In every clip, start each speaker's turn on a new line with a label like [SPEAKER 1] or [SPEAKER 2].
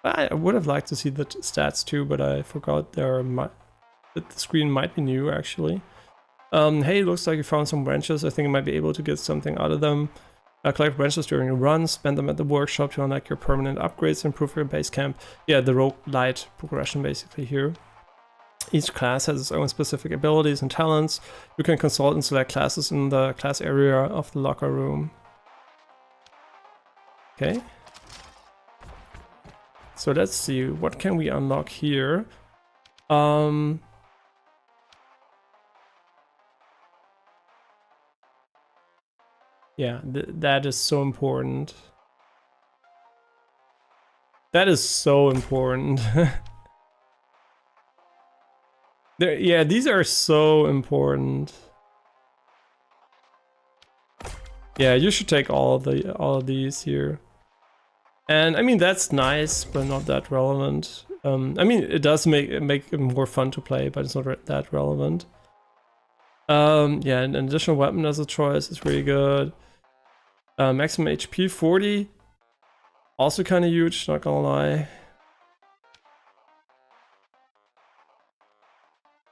[SPEAKER 1] I would have liked to see the stats too, but I forgot that the screen might be new actually. Hey, looks like you found some wrenches. I think you might be able to get something out of them. Collect wrenches during a run, spend them at the workshop to unlock your permanent upgrades, improve your base camp. Yeah, the roguelite progression basically here. Each class has its own specific abilities and talents. You can consult and select classes in the class area of the locker room. Okay. So let's see, what can we unlock here? Yeah, that is so important. That is so important. Yeah, these are so important. Yeah, you should take all of these here. And I mean that's nice, but not that relevant. I mean it does make it more fun to play, but it's not that relevant. Yeah, an additional weapon as a choice is really good. Maximum HP 40, also kind of huge, not gonna lie.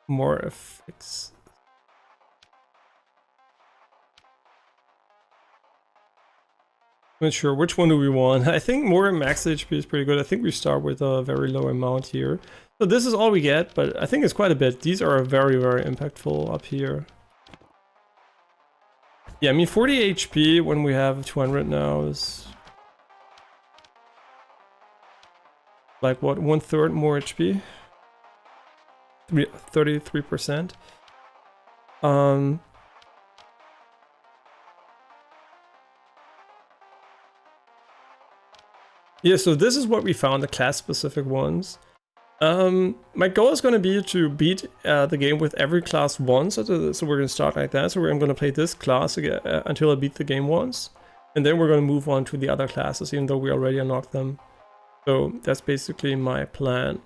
[SPEAKER 1] More effects. I'm not sure which one do we want. I think more max HP is pretty good. I think we start with a very low amount here. So this is all we get, but I think it's quite a bit. These are very, very impactful up here. Yeah, I mean 40 HP when we have 200 now is like what, 1/3 more HP? 33%. Yeah, so this is what we found, the class specific ones. My goal is going to be to beat the game with every class once, so we're going to start like that. So I'm going to play this class again, until I beat the game once, and then we're going to move on to the other classes, even though we already unlocked them. So that's basically my plan.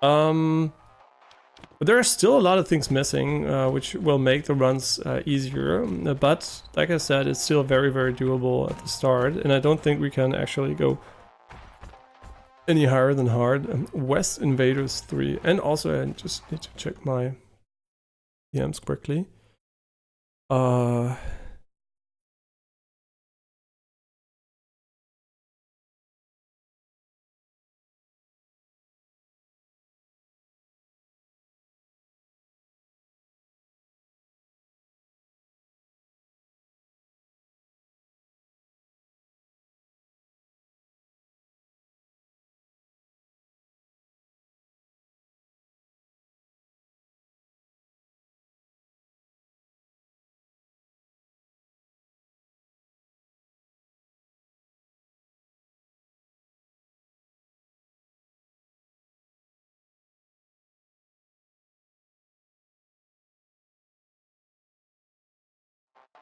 [SPEAKER 1] But there are still a lot of things missing, which will make the runs easier. But like I said, it's still very, very doable at the start, and I don't think we can actually go any higher than hard. West Invaders 3, and also I just need to check my PMs quickly.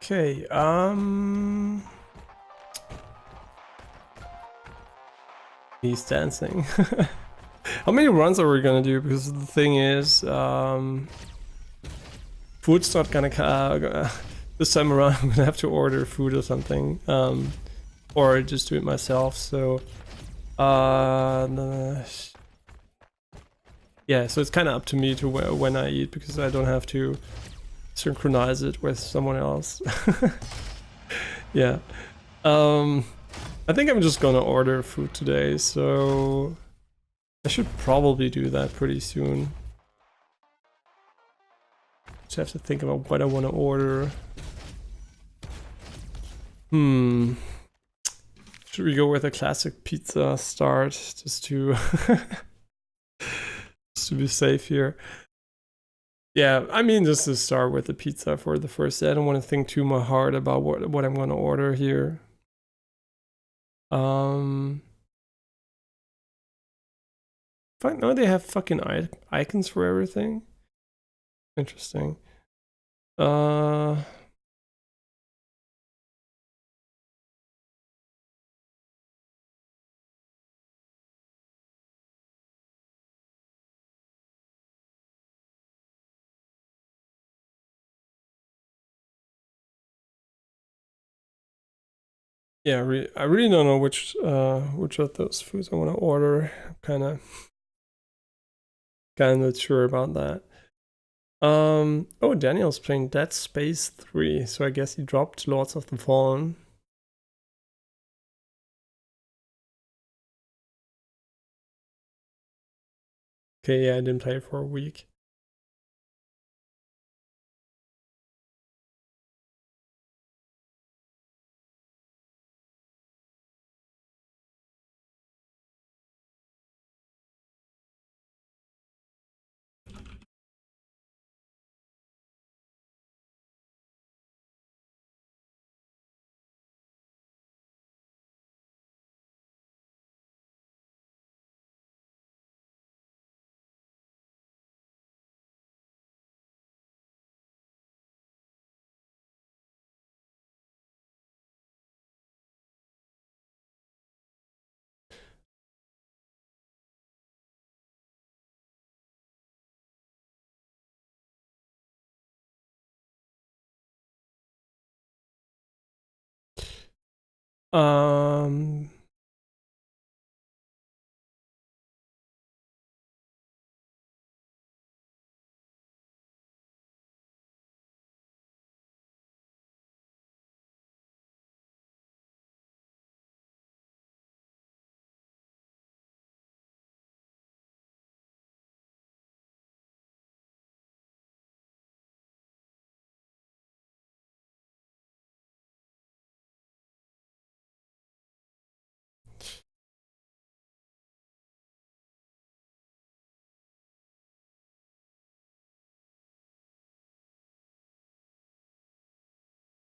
[SPEAKER 1] Okay, he's dancing. How many runs are we gonna do? Because the thing is, food's not gonna this time around. I'm gonna have to order food or something, or just do it myself. So, yeah. So it's kind of up to me to when I eat, because I don't have to synchronize it with someone else. Yeah. I think I'm just gonna order food today, so I should probably do that pretty soon. Just have to think about what I want to order. Should we go with a classic pizza start, just to just to be safe here? Yeah, I mean, just to start with the pizza for the first day. I don't want to think too much hard about what I'm going to order here. Fuck, no, they have fucking icons for everything. Interesting. Yeah, I really don't know which of those foods I want to order. I'm kind of not sure about that. Oh, Daniel's playing Dead Space 3, so I guess he dropped Lords of the Fallen. Okay, yeah, I didn't play it for a week. Um,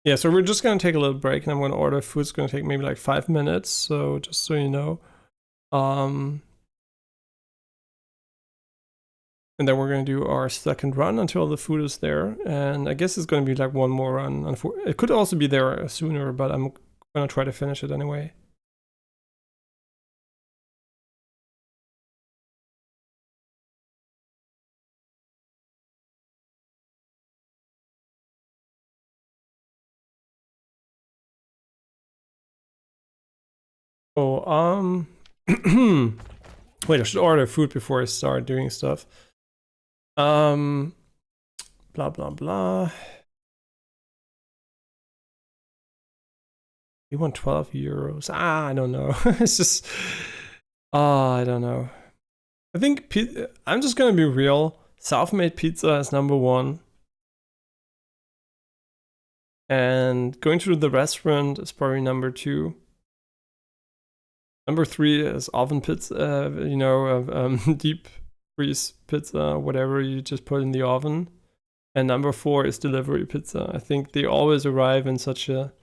[SPEAKER 1] yeah, so we're just gonna take a little break, and I'm gonna order food. It's gonna take maybe like 5 minutes. So just so you know, um, and then we're gonna do our second run until the food is there. And I guess it's gonna be like one more run. It could also be there sooner, but I'm gonna try to finish it anyway. Oh, wait, I should order food before I start doing stuff. Um, blah blah blah. You want 12 euros? Ah, I don't know. It's just, I don't know. I think I'm just gonna be real. Self-made pizza is number one, and going to the restaurant is probably number two. Number three is oven pizza. Deep freeze pizza, whatever you just put in the oven. And number four is delivery pizza. I think they always arrive in such a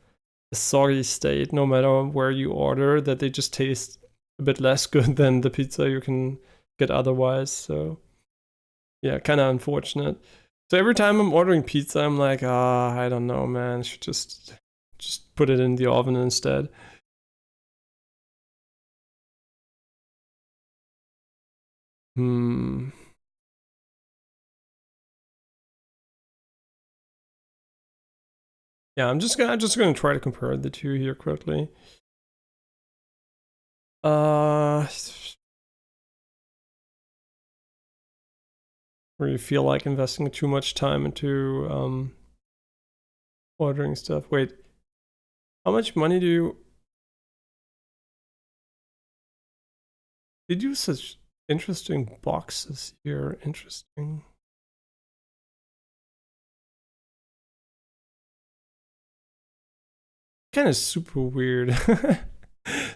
[SPEAKER 1] soggy state, no matter where you order, that they just taste a bit less good than the pizza you can get otherwise. So yeah, kind of unfortunate. So every time I'm ordering pizza, I'm like, I don't know, man. I should just put it in the oven instead. Hmm. Yeah, I'm just gonna try to compare the two here quickly. Uh, where you feel like investing too much time into ordering stuff. Wait, how much money did you such interesting boxes here? Interesting. Kind of super weird.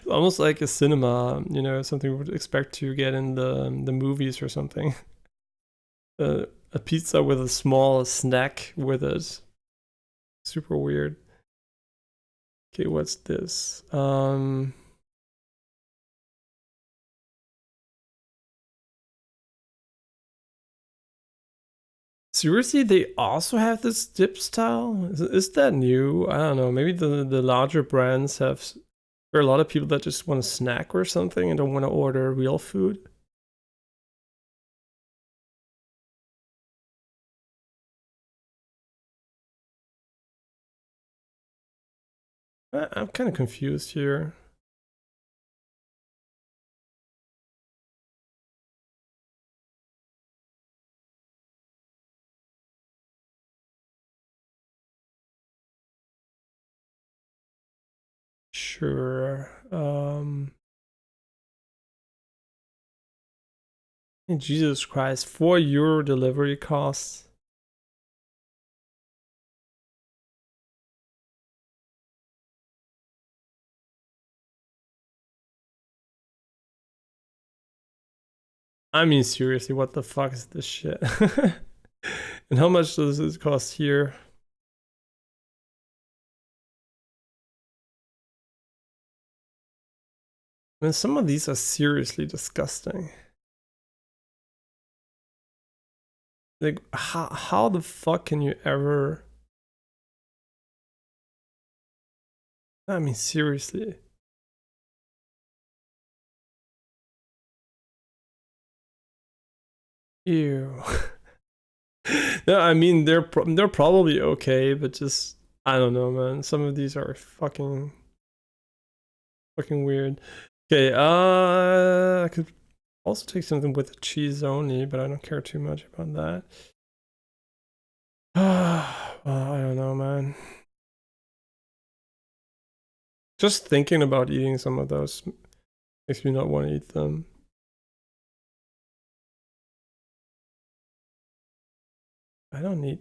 [SPEAKER 1] Almost like a cinema, something we would expect to get in the movies or something. A pizza with a small snack with it. Super weird. Okay, what's this? Seriously, they also have this dip style? Is that new? I don't know. Maybe the larger brands have. There are a lot of people that just want to snack or something and don't want to order real food. I'm kind of confused here. Sure. Jesus Christ, €4 delivery costs. I mean, seriously, what the fuck is this shit? And how much does this cost here? I mean, some of these are seriously disgusting. Like, how the fuck can you ever... I mean, seriously. Ew. No, I mean, they're probably okay, but just... I don't know, man. Some of these are fucking weird. Okay, I could also take something with cheese only, but I don't care too much about that. Well, I don't know, man. Just thinking about eating some of those makes me not want to eat them. I don't need...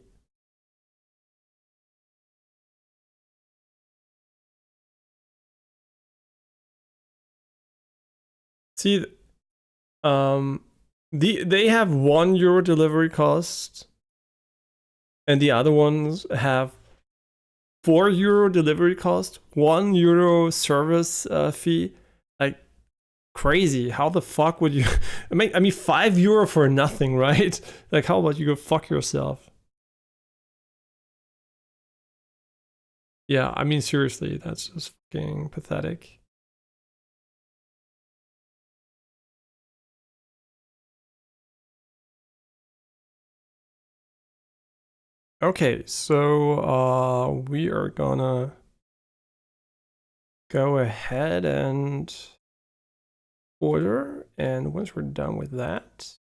[SPEAKER 1] See, they have €1 delivery cost, and the other ones have €4 delivery cost, €1 service fee. Like, crazy. How the fuck would you... I mean, €5 for nothing, right? Like, how about you go fuck yourself? Yeah, I mean, seriously, that's just fucking pathetic. Okay, so we are gonna go ahead and order, and once we're done with that,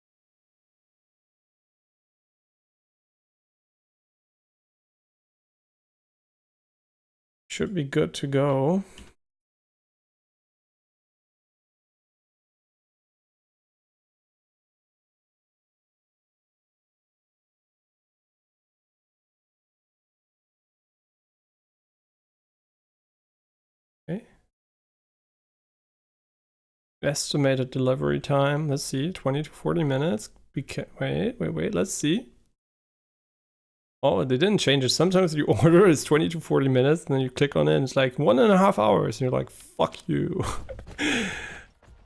[SPEAKER 1] should be good to go. Okay. Estimated delivery time, let's see, 20 to 40 minutes. Wait, let's see. Oh, they didn't change it. Sometimes you order, it's 20 to 40 minutes, and then you click on it, and it's like 1.5 hours, and you're like, fuck you.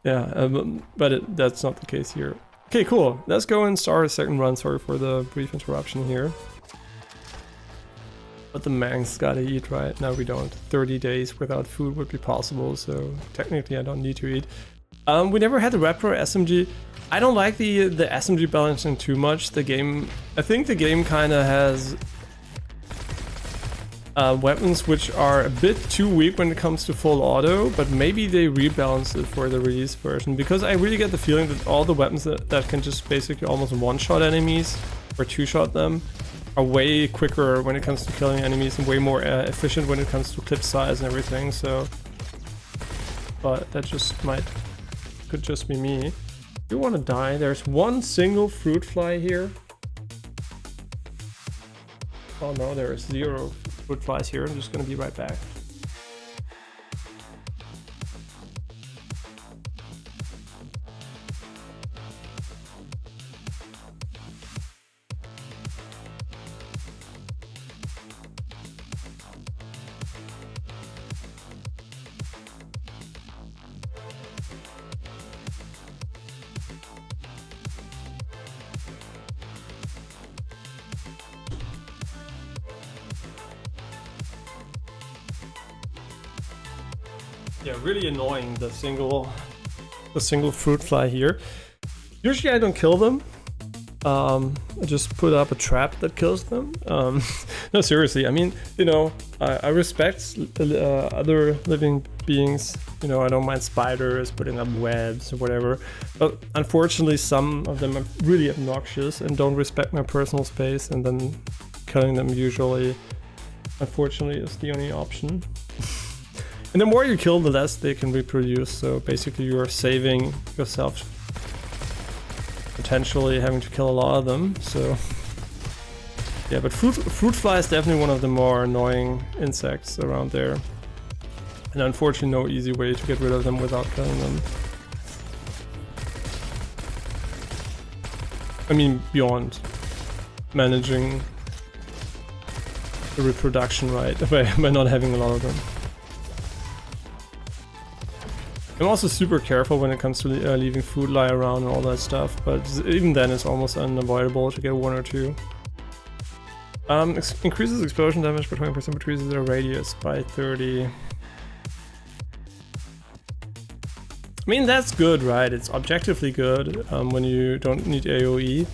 [SPEAKER 1] Yeah, but that's not the case here. Okay, cool. Let's go and start a second run. Sorry for the brief interruption here. But the man's gotta eat, right? No, we don't. 30 days without food would be possible, so technically I don't need to eat. We never had the Raptor SMG. I don't like the SMG balancing too much. The game... I think the game kind of has weapons which are a bit too weak when it comes to full auto, but maybe they rebalanced it for the release version, because I really get the feeling that all the weapons that can just basically almost one-shot enemies or two-shot them are way quicker when it comes to killing enemies and way more efficient when it comes to clip size and everything, so... But that just could just be me. You want to die? There's one single fruit fly here. Oh no, there is 0 fruit flies here. I'm just gonna be right back. Yeah, really annoying, the single fruit fly here. Usually I don't kill them, I just put up a trap that kills them. No, seriously, I mean, you know, I respect other living beings. You know, I don't mind spiders putting up webs or whatever, but unfortunately some of them are really obnoxious and don't respect my personal space, and then killing them usually, unfortunately, is the only option. And the more you kill, the less they can reproduce, so basically you are saving yourself potentially having to kill a lot of them. So yeah, but fruit fly is definitely one of the more annoying insects around there, and unfortunately no easy way to get rid of them without killing them. I mean, beyond managing the reproduction right by not having a lot of them. I'm also super careful when it comes to leaving food lie around and all that stuff, but even then it's almost unavoidable to get one or two. Increases explosion damage by 20%, decreases their radius by 30. I mean, that's good, right? It's objectively good when you don't need AoE,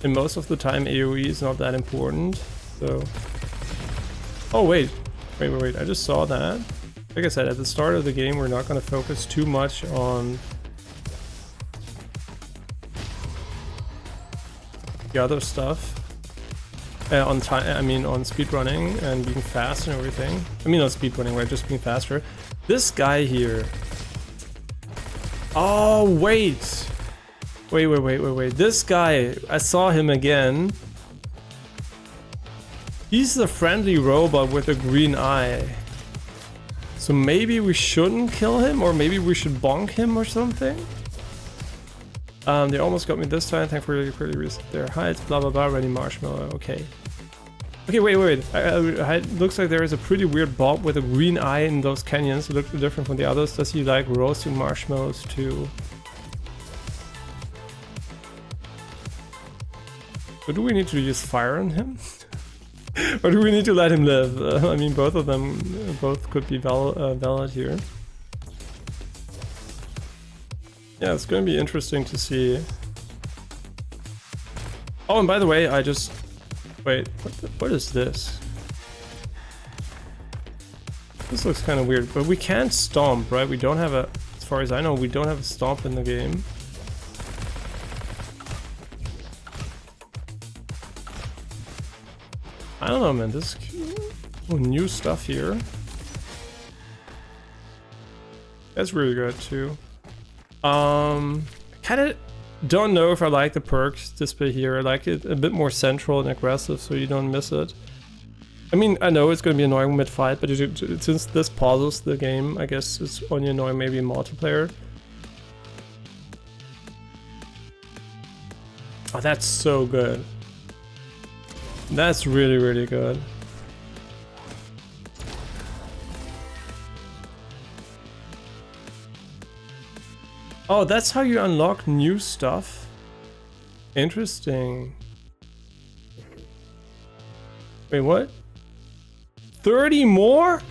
[SPEAKER 1] and most of the time AoE is not that important, so... Oh wait, I just saw that. Like I said, at the start of the game, we're not going to focus too much on the other stuff. On time, I mean, on speedrunning and being fast and everything. I mean, not speedrunning, right? Just being faster. This guy here. Oh, wait. This guy, I saw him again. He's the friendly robot with a green eye. So maybe we shouldn't kill him, or maybe we should bonk him or something? They almost got me this time. Thankfully, pretty reset their heights. Blah blah blah. Ready marshmallow. Okay. Okay, wait. It looks like there is a pretty weird bob with a green eye in those canyons. It looks different from the others. Does he like roasting marshmallows too? So do we need to use fire on him? Or do we need to let him live? I mean, both of them, both could be valid here. Yeah, it's going to be interesting to see. Oh, and by the way, I just... Wait, what is this? This looks kind of weird, but we can't stomp, right? We don't have a... As far as I know, we don't have a stomp in the game. I don't know, man. This new stuff here. That's really good too. Kind of don't know if I like the perks display here. I like it a bit more central and aggressive, so you don't miss it. I mean, I know it's going to be annoying mid-fight, but since this pauses the game, I guess it's only annoying maybe in multiplayer. Oh, that's so good. That's really, really good. Oh, that's how you unlock new stuff? Interesting. Wait, what? 30 more?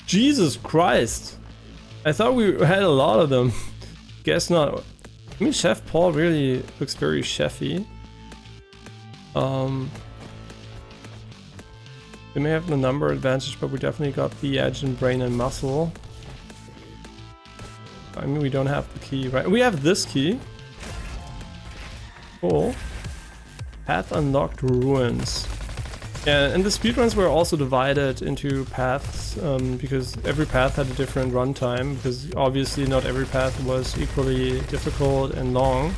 [SPEAKER 1] Jesus Christ. I thought we had a lot of them. Guess not. I mean, Chef Paul really looks very chefy. We may have the number advantage, but we definitely got the edge in brain and muscle. I mean, we don't have the key, right? We have this key. Cool. Path unlocked ruins. Yeah, and the speedruns were also divided into paths, because every path had a different runtime, because obviously not every path was equally difficult and long.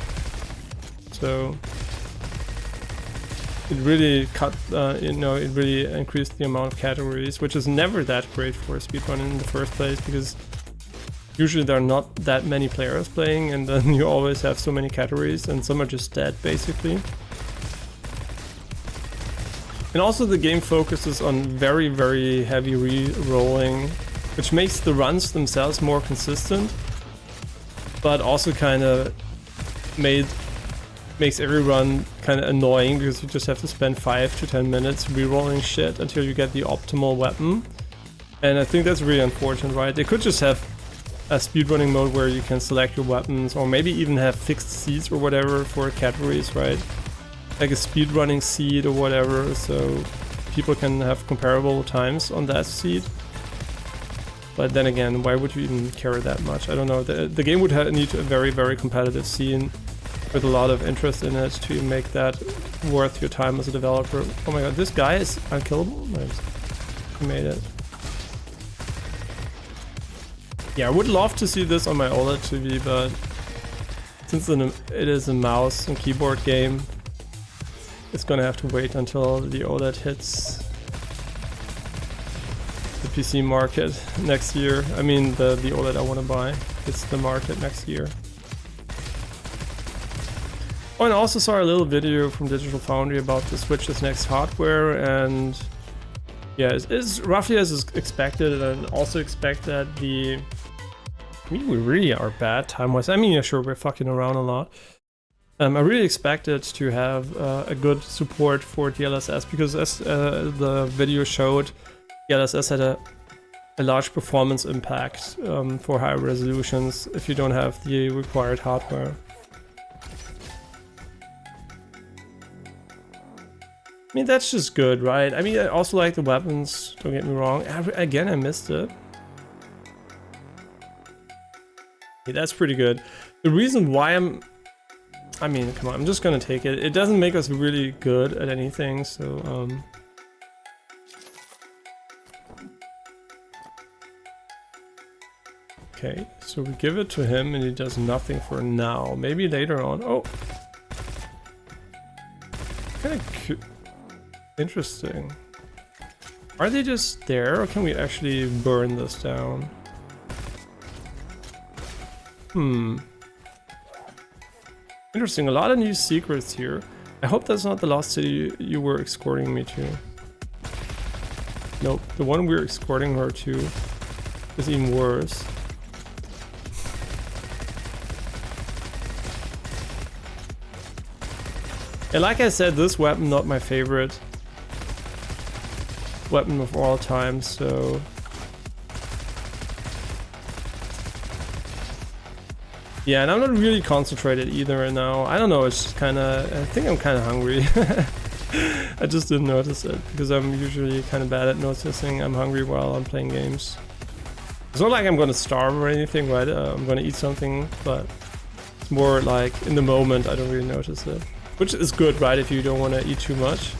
[SPEAKER 1] So it really cut, it really increased the amount of categories, which is never that great for a speedrun in the first place, because usually there are not that many players playing, and then you always have so many categories, and some are just dead, basically. And also the game focuses on very, very heavy re-rolling, which makes the runs themselves more consistent, but also kind of makes every run kind of annoying, because you just have to spend 5 to 10 minutes re-rolling shit until you get the optimal weapon. And I think that's really unfortunate, right? They could just have a speedrunning mode where you can select your weapons, or maybe even have fixed seeds or whatever for categories, right? Like a speedrunning seed or whatever, so people can have comparable times on that seed. But then again, why would you even care that much? I don't know. The game would need a very, very competitive scene with a lot of interest in it to make that worth your time as a developer. Oh my god, this guy is unkillable? Nice. He made it. Yeah, I would love to see this on my OLED TV, but since it is a mouse and keyboard game, it's gonna have to wait until the OLED hits the PC market next year. I mean, the OLED I want to buy hits the market next year. Oh, and I also saw a little video from Digital Foundry about the Switch's next hardware, and yeah, it's roughly as expected, and I also expect that I mean, we really are bad time-wise. I mean, yeah, sure, we're fucking around a lot. I really expect it to have a good support for DLSS, because as the video showed, DLSS had a large performance impact for high resolutions if you don't have the required hardware. I mean, that's just good, right? I mean, I also like the weapons, don't get me wrong. Again, I missed it. Okay, that's pretty good. The reason why I mean, come on, I'm just gonna take it. It doesn't make us really good at anything, so okay, so we give it to him and he does nothing for now. Maybe later on. Oh, kind of interesting. Are they just there, or can we actually burn this down? Interesting, a lot of new secrets here. I hope that's not the lost city you were escorting me to. Nope, the one we're escorting her to is even worse. And like I said, this weapon not my favorite weapon of all time, so yeah, and I'm not really concentrated either right now. I don't know, it's just kinda, I think I'm kinda hungry. I just didn't notice it, because I'm usually kinda bad at noticing I'm hungry while I'm playing games. It's not like I'm gonna starve or anything, right? I'm gonna eat something, but it's more like in the moment I don't really notice it. Which is good, right, if you don't want to eat too much.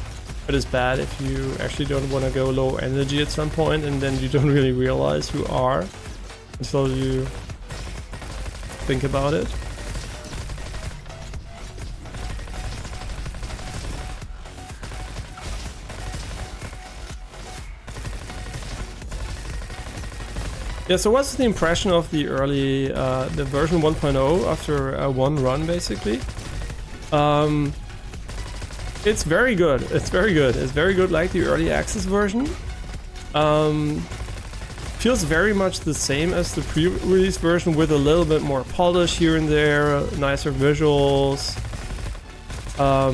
[SPEAKER 1] But it's bad if you actually don't want to go low energy at some point and then you don't really realize you are until you think about it. Yeah, so what's the impression of the early, the version 1.0 after one run, basically? It's very good. It's very good. It's very good, like the early access version. Feels very much the same as the pre-release version, with a little bit more polish here and there, nicer visuals. I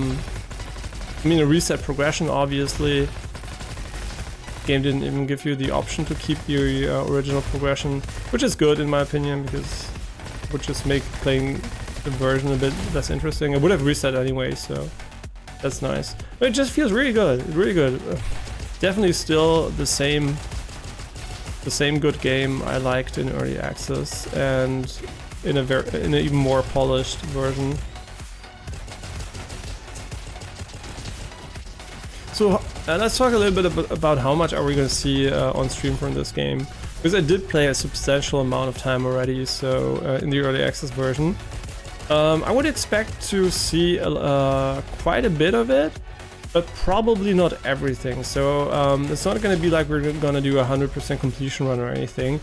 [SPEAKER 1] mean, a reset progression, obviously. Game didn't even give you the option to keep the original progression, which is good in my opinion, because it would just make playing the version a bit less interesting. I would have reset anyway, so that's nice. But it just feels really good, really good. Definitely still the same good game I liked in early access, and in an even more polished version. So let's talk a little bit about how much are we going to see on stream from this game, because I did play a substantial amount of time already. So in the early access version, I would expect to see quite a bit of it, but probably not everything. So it's not going to be like we're going to do a 100% completion run or anything.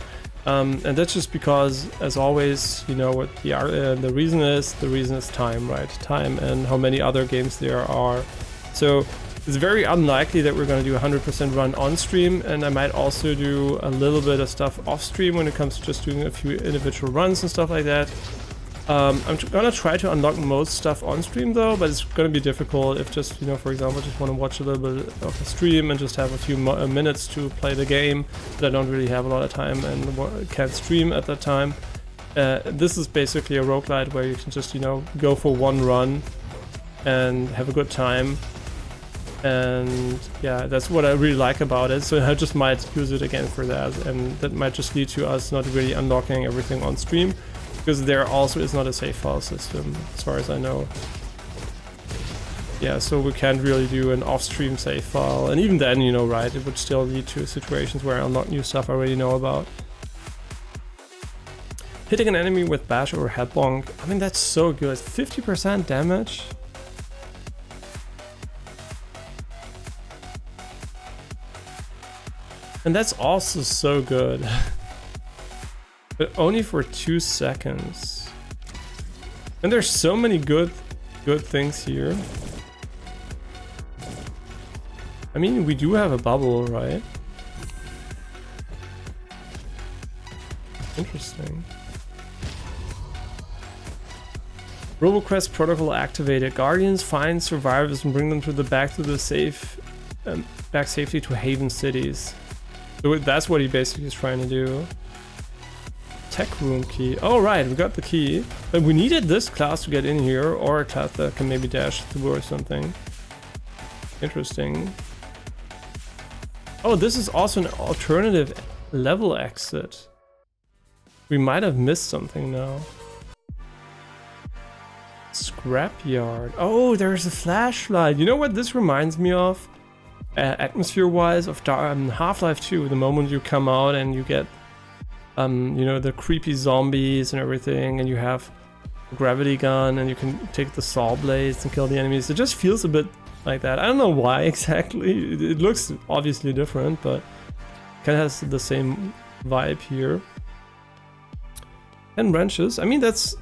[SPEAKER 1] And that's just because, as always, you know what the reason is. The reason is time, right? Time and how many other games there are. So it's very unlikely that we're going to do a 100% run on stream, and I might also do a little bit of stuff off stream when it comes to just doing a few individual runs and stuff like that. I'm gonna try to unlock most stuff on stream though, but it's gonna be difficult if just, you know, for example, just want to watch a little bit of a stream and just have a few minutes to play the game, but I don't really have a lot of time and can't stream at that time. This is basically a roguelite where you can just, you know, go for one run and have a good time. And yeah, that's what I really like about it. So I just might use it again for that, and that might just lead to us not really unlocking everything on stream, because there also is not a save file system, as far as I know. Yeah, so we can't really do an off-stream save file, and even then, you know, right, it would still lead to situations where I unlock new stuff I already know about. Hitting an enemy with bash or headbonk, I mean, that's so good. 50% damage. And that's also so good. But only for 2 seconds. And there's so many good things here. I mean, we do have a bubble, right? Interesting. Roboquest protocol activated. Guardians find survivors and bring them to the back safely to haven cities. So that's what he basically is trying to do. Tech room key. Oh right, we got the key. But we needed this class to get in here, or a class that can maybe dash through or something. Interesting. Oh, this is also an alternative level exit. We might have missed something now. Scrapyard. Oh, there's a flashlight. You know what this reminds me of? Atmosphere-wise, of Half-Life 2, the moment you come out and you get, you know, the creepy zombies and everything, and you have a gravity gun and you can take the saw blades and kill the enemies. It just feels a bit like that. I don't know why exactly. It looks obviously different, but kind of has the same vibe here. And wrenches. I mean, that's...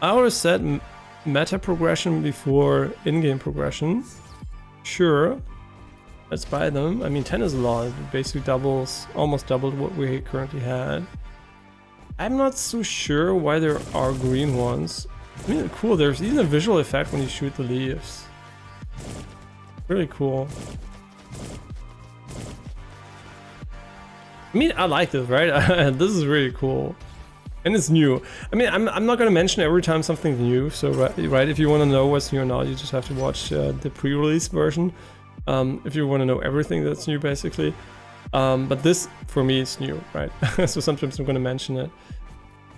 [SPEAKER 1] I always said meta progression before in-game progression. Sure. Let's buy them. I mean, 10 is a lot. It basically doubles, almost doubled what we currently had. I'm not so sure why there are green ones. I mean, cool. There's even a visual effect when you shoot the leaves. Really cool. I mean, I like this, right? This is really cool. And it's new. I mean, I'm not going to mention every time something's new. So, right, if you want to know what's new or not, you just have to watch the pre-release version. If you want to know everything that's new, basically. But this, for me, is new, right? So sometimes I'm going to mention it.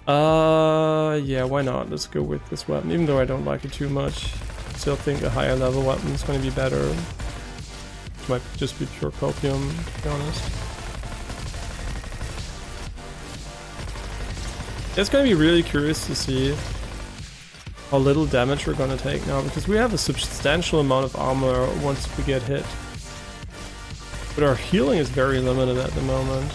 [SPEAKER 1] Yeah, why not? Let's go with this weapon, even though I don't like it too much. Still think a higher level weapon is going to be better. It might just be pure copium, to be honest. It's going to be really curious to see how little damage we're going to take now, because we have a substantial amount of armor once we get hit. But our healing is very limited at the moment.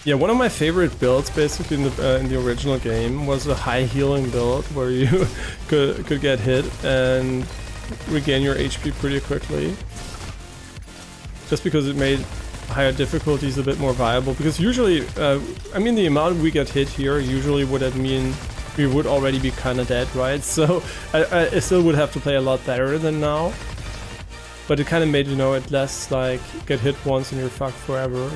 [SPEAKER 1] Yeah, one of my favorite builds basically in the original game was a high healing build where you could get hit and regain your HP pretty quickly. Just because it made higher difficulties a bit more viable, because usually, I mean, the amount we get hit here usually would have mean we would already be kind of dead, right? So I still would have to play a lot better than now, but it kind of made, you know, it less like get hit once and you're fucked forever.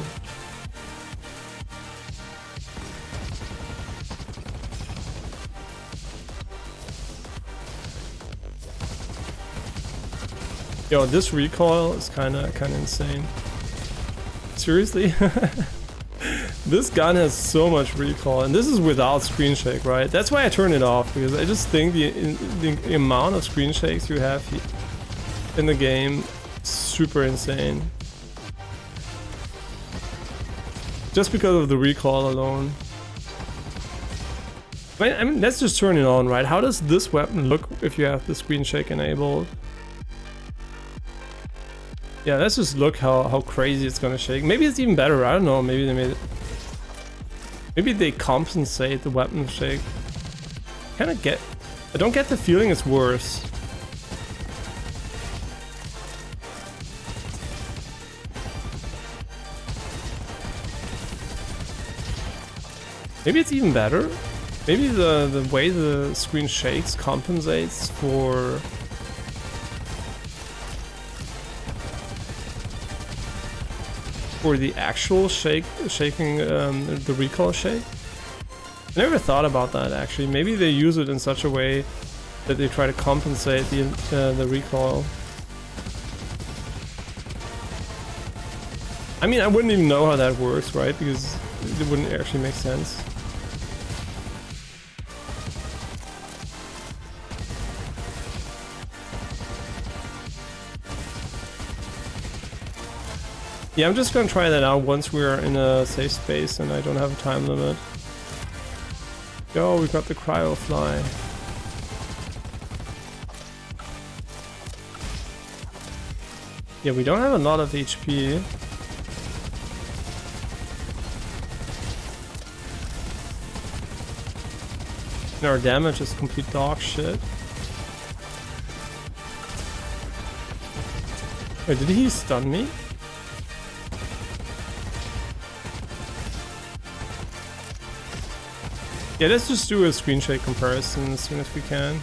[SPEAKER 1] Yo, this recoil is kind of insane. Seriously? This gun has so much recoil, and this is without screen shake, right? That's why I turn it off, because I just think the amount of screen shakes you have in the game is super insane. Just because of the recoil alone. I mean, let's just turn it on, right? How does this weapon look if you have the screen shake enabled? Yeah, let's just look how crazy it's gonna shake. Maybe it's even better, I don't know, maybe they made it... Maybe they compensate the weapon shake. I don't get the feeling it's worse. Maybe it's even better. Maybe the way the screen shakes compensates for the actual shaking, the recoil shake. I never thought about that actually. Maybe they use it in such a way that they try to compensate the recoil. I mean, I wouldn't even know how that works, right? Because it wouldn't actually make sense. Yeah, I'm just gonna try that out once we're in a safe space and I don't have a time limit. Yo, we got the cryo fly. Yeah, we don't have a lot of HP. And our damage is complete dog shit. Wait, did he stun me? Yeah, let's just do a screen shake comparison as soon as we can.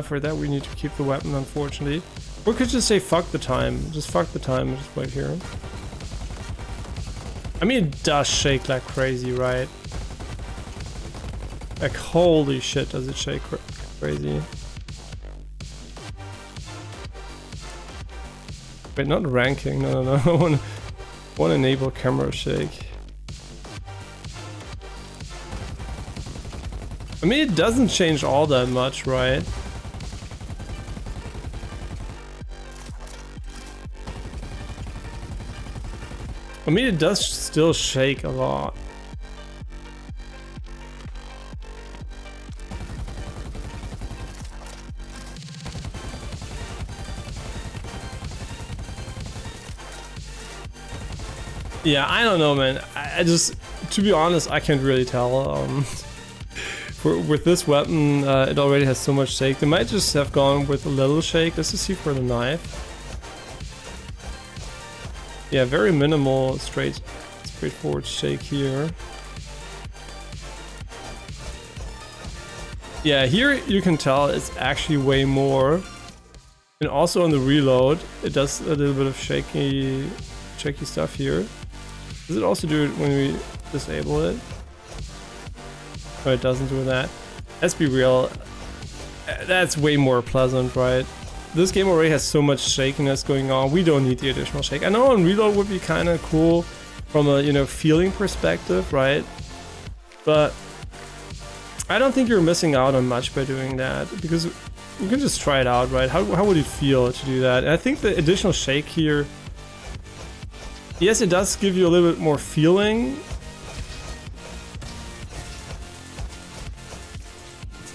[SPEAKER 1] For that we need to keep the weapon, unfortunately. Or we could just say fuck the time. Just fuck the time and just wait here. I mean, it does shake like crazy, right? Like, holy shit, does it shake crazy. Wait, not ranking, no. I want to enable camera shake. I mean, it doesn't change all that much, right? I mean, it does still shake a lot. Yeah, I don't know, man. I just, to be honest, I can't really tell. With this weapon, it already has so much shake. They might just have gone with a little shake. Let's just see for the knife. Yeah, very minimal, straightforward shake here. Yeah, here you can tell it's actually way more. And also on the reload, it does a little bit of shaky stuff here. Does it also do it when we disable it? Oh, it doesn't do that. Let's be real. That's way more pleasant, right? This game already has so much shakiness going on. We don't need the additional shake. I know on reload would be kind of cool from a, you know, feeling perspective, right? But I don't think you're missing out on much by doing that, because you can just try it out, right? How would it feel to do that? And I think the additional shake here, yes, it does give you a little bit more feeling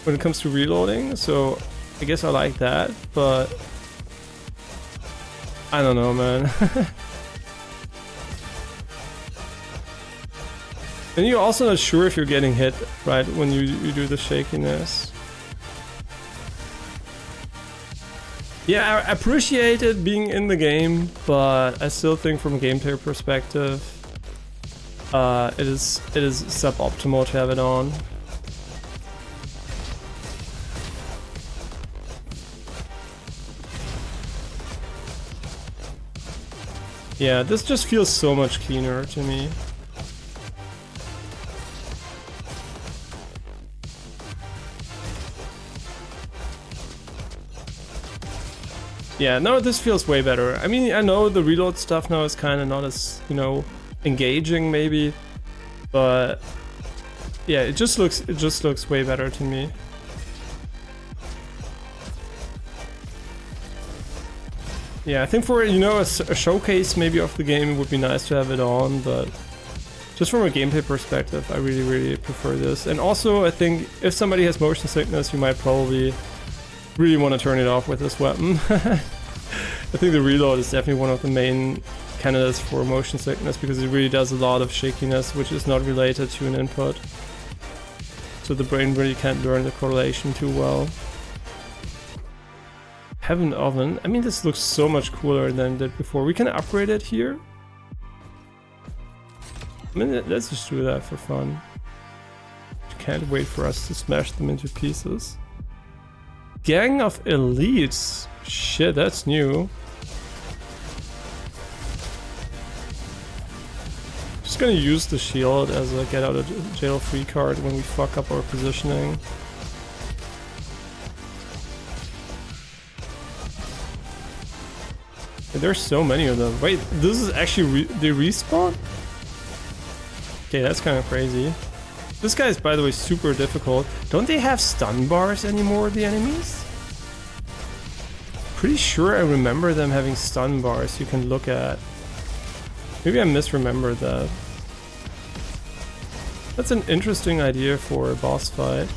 [SPEAKER 1] when it comes to reloading, so I guess I like that, but I don't know, man. And you're also not sure if you're getting hit, right, when you do the shakiness. Yeah, I appreciate it being in the game, but I still think from a gameplay perspective, it is suboptimal to have it on. Yeah, this just feels so much cleaner to me. Yeah, no, this feels way better. I mean, I know the reload stuff now is kind of not as, you know, engaging maybe, but yeah, it just looks way better to me. Yeah, I think for, you know, a showcase maybe of the game, it would be nice to have it on, but just from a gameplay perspective, I really prefer this. And also, I think if somebody has motion sickness, you might probably really want to turn it off with this weapon. I think the reload is definitely one of the main candidates for motion sickness, because it really does a lot of shakiness, which is not related to an input. So the brain really can't learn the correlation too well. Heaven Oven. I mean, this looks so much cooler than it did before. We can upgrade it here. I mean, let's just do that for fun. can't wait for us to smash them into pieces. Gang of elites. Shit, that's new. Just gonna use the shield as a get out of jail free card when we fuck up our positioning. There's so many of them. Wait, this is actually they respawn? Okay, that's kind of crazy. This guy is, by the way, super difficult. Don't they have stun bars anymore, the enemies? Pretty sure I remember them having stun bars you can look at. Maybe I misremembered that. That's an interesting idea for a boss fight.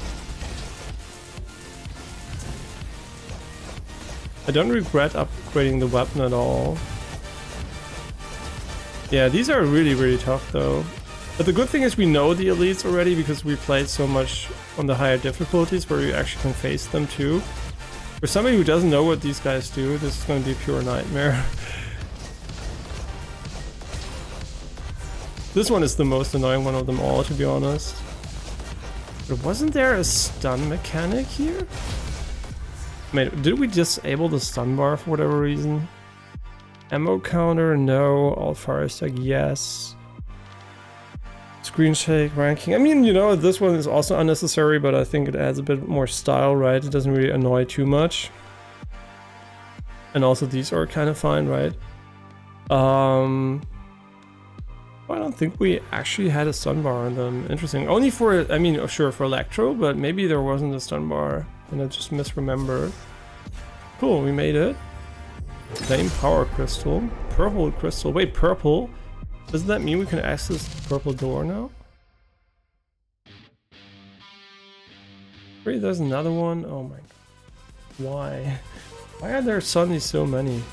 [SPEAKER 1] I don't regret upgrading the weapon at all. Yeah, these are really, really tough though. But the good thing is we know the elites already because we played so much on the higher difficulties where you actually can face them too. For somebody who doesn't know what these guys do, this is going to be a pure nightmare. This one is the most annoying one of them all, to be honest. But wasn't there a stun mechanic here? Wait, did we disable the stun bar for whatever reason? Ammo counter, no. Alt fire stack, yes. Screen shake, ranking. I mean, you know, this one is also unnecessary, but I think it adds a bit more style, right? It doesn't really annoy too much. And also these are kind of fine, right? I don't think we actually had a stun bar on them. Interesting. Only for, I mean, sure, for Electro, but maybe there wasn't a stun bar and I just misremembered. Cool, we made it. Flame power crystal. Purple crystal. Wait, purple? Doesn't that mean we can access the purple door now? Wait, there's another one? Oh my god. Why? Why are there suddenly so many?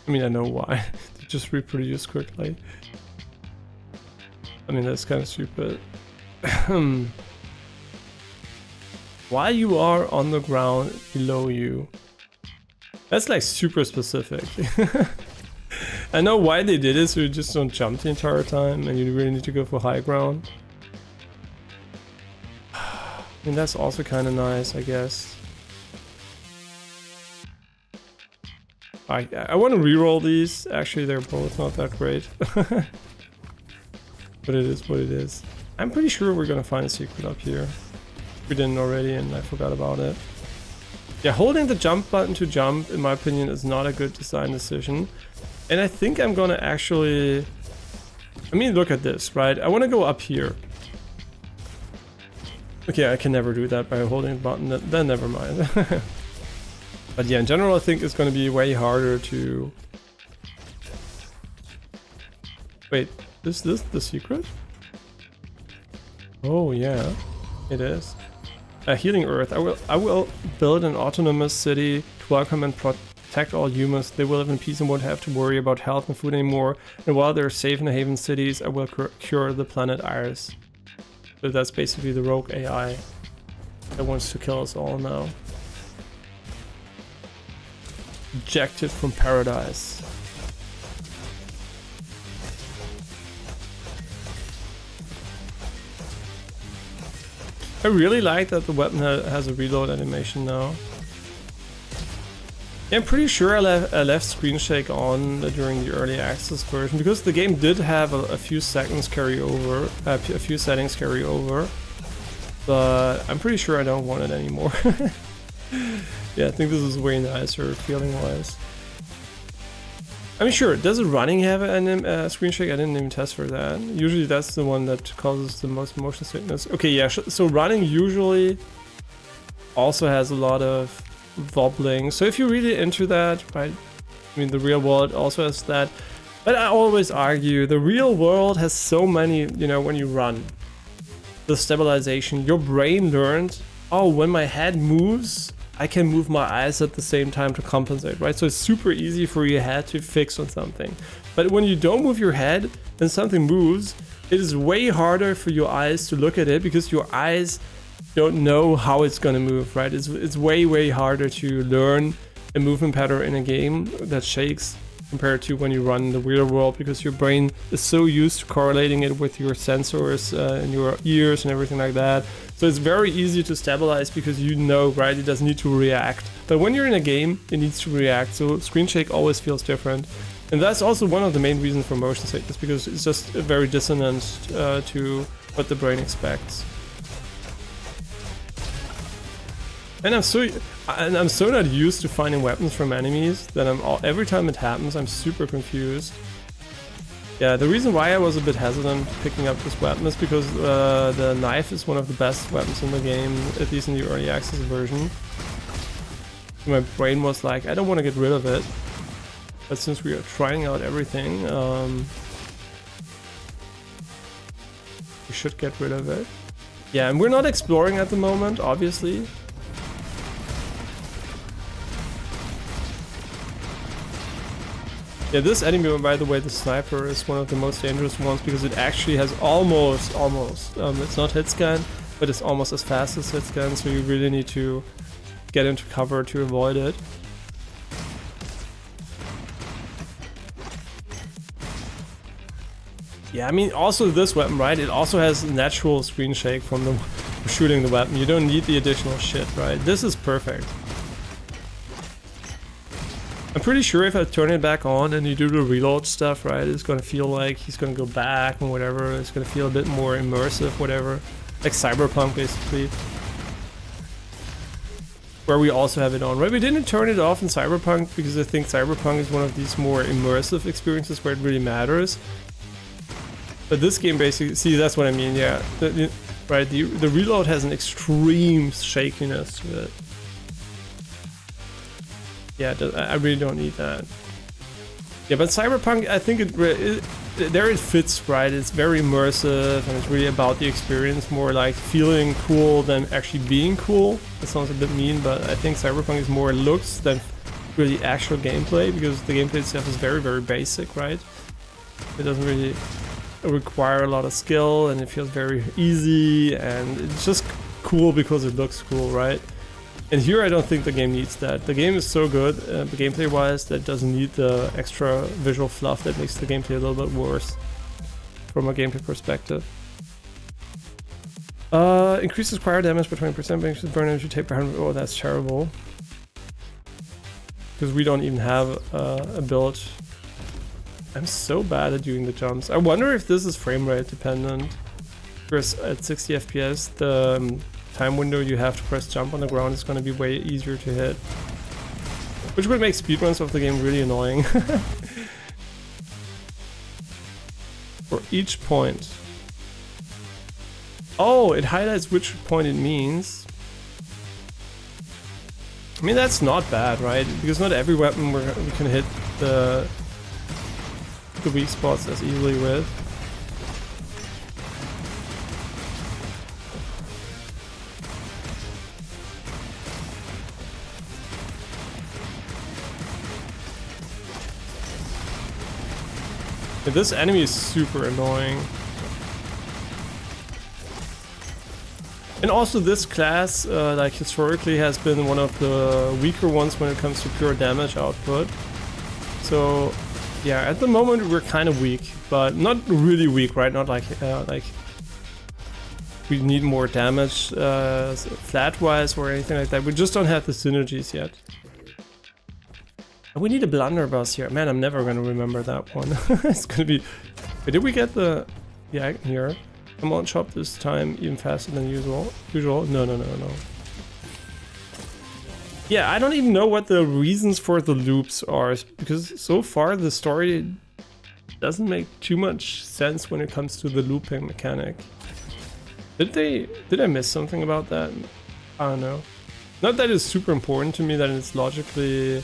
[SPEAKER 1] I mean, I know why. They just reproduce quickly. I mean, that's kind of stupid. While you are on the ground below you. That's like super specific. I know why they did it, so you just don't jump the entire time and you really need to go for high ground. I mean, that's also kind of nice, I guess. I want to reroll these. Actually, they're both not that great. But it is what it is. I'm pretty sure we're gonna find a secret up here. We didn't already and I forgot about it. Yeah, holding the jump button to jump, in my opinion, is not a good design decision. And I think I'm gonna actually... I mean, look at this, right? I want to go up here. Okay, I can never do that by holding the button, then never mind. But yeah, in general, I think it's gonna be way harder to... Wait, is this the secret? Oh yeah, it is. Healing Earth. I will build an autonomous city to welcome and protect all humans. They will live in peace and won't have to worry about health and food anymore. And while they're safe in the Haven cities, I will cure the planet Iris. So that's basically the rogue AI that wants to kill us all now. Ejected from paradise. I really like that the weapon has a reload animation now. Yeah, I'm pretty sure I left screen shake on during the early access version because the game did have a few seconds carry over, a few settings carry over, but I'm pretty sure I don't want it anymore. Yeah, I think this is way nicer feeling wise. I mean, sure, does it running have a screen shake? I didn't even test for that. Usually that's the one that causes the most motion sickness. Okay, yeah, so running usually also has a lot of wobbling. So if you're really into that, right? I mean, the real world also has that. But I always argue the real world has so many, you know, when you run, the stabilization, your brain learned, oh, when my head moves, I can move my eyes at the same time to compensate, right? So it's super easy for your head to fix on something. But when you don't move your head and something moves, it is way harder for your eyes to look at it because your eyes don't know how it's gonna move, right? It's way harder to learn a movement pattern in a game that shakes compared to when you run in the real world, because your brain is so used to correlating it with your sensors and your ears and everything like that. So it's very easy to stabilize because you know, right, it doesn't need to react. But when you're in a game, it needs to react, so screen shake always feels different. And that's also one of the main reasons for motion sickness, because it's just very dissonant to what the brain expects. And I'm so not used to finding weapons from enemies that every time it happens, I'm super confused. Yeah, the reason why I was a bit hesitant picking up this weapon is because the knife is one of the best weapons in the game, at least in the early access version. My brain was like, I don't want to get rid of it. But since we are trying out everything, we should get rid of it. Yeah, and we're not exploring at the moment, obviously. Yeah, this enemy, by the way, the sniper, is one of the most dangerous ones because it actually has almost, it's not hit scan, but it's almost as fast as hit scan, so you really need to get into cover to avoid it. Yeah, I mean, also this weapon, right? It also has natural screen shake from shooting the weapon. You don't need the additional shit, right? This is perfect. I'm pretty sure if I turn it back on and you do the reload stuff, right, it's gonna feel like he's gonna go back and whatever. It's gonna feel a bit more immersive, whatever. Like Cyberpunk, basically. Where we also have it on, right? We didn't turn it off in Cyberpunk because I think Cyberpunk is one of these more immersive experiences where it really matters. But this game basically, see, that's what I mean, yeah. Right, the reload has an extreme shakiness to it. Yeah, I really don't need that. Yeah, but Cyberpunk, I think there it fits, right? It's very immersive and it's really about the experience, more like feeling cool than actually being cool. That sounds a bit mean, but I think Cyberpunk is more looks than really actual gameplay, because the gameplay itself is very, very basic, right? It doesn't really require a lot of skill and it feels very easy and it's just cool because it looks cool, right? And here I don't think the game needs that. The game is so good, gameplay wise, that it doesn't need the extra visual fluff that makes the gameplay a little bit worse from a gameplay perspective. Increases fire damage by 20%, but increases burn energy take per 100. Oh, that's terrible. Because we don't even have a build. I'm so bad at doing the jumps. I wonder if this is frame rate dependent. Because at 60 FPS, the time window you have to press jump on the ground is going to be way easier to hit. Which would make speedruns of the game really annoying. For each point. Oh, it highlights which point it means. I mean, that's not bad, right? Because not every weapon we can hit the weak spots as easily with. Yeah, this enemy is super annoying. And also this class, like historically, has been one of the weaker ones when it comes to pure damage output. So yeah, at the moment we're kind of weak, but not really weak, right? Not like we need more damage flat-wise or anything like that. We just don't have the synergies yet. And we need a blunderbuss here. Man, I'm never going to remember that one. It's going to be... Wait, did we get the item here? Come on, chop this time even faster than usual. No. Yeah, I don't even know what the reasons for the loops are, because so far the story doesn't make too much sense when it comes to the looping mechanic. Did I miss something about that? I don't know. Not that it's super important to me that it's logically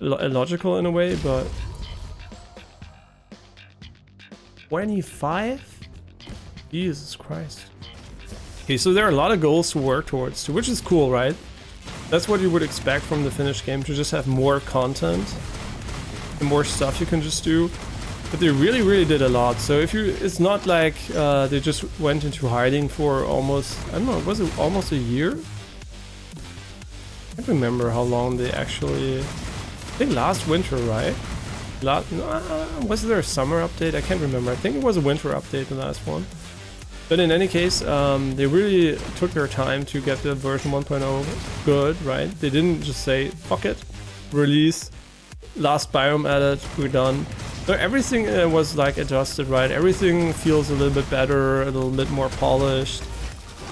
[SPEAKER 1] illogical in a way, but 25? Jesus Christ. Okay, so there are a lot of goals to work towards too, which is cool, right? That's what you would expect from the finished game, to just have more content and more stuff you can just do. But they really did a lot. So if you, it's not like they just went into hiding for almost, I don't know, was it almost a year? I can't remember how long they actually, I think last winter, right? Was there a summer update? I can't remember. I think it was a winter update, the last one. But in any case, they really took their time to get the version 1.0 good, right? They didn't just say, fuck it, release, last biome added, we're done. So everything was like adjusted, right? Everything feels a little bit better, a little bit more polished.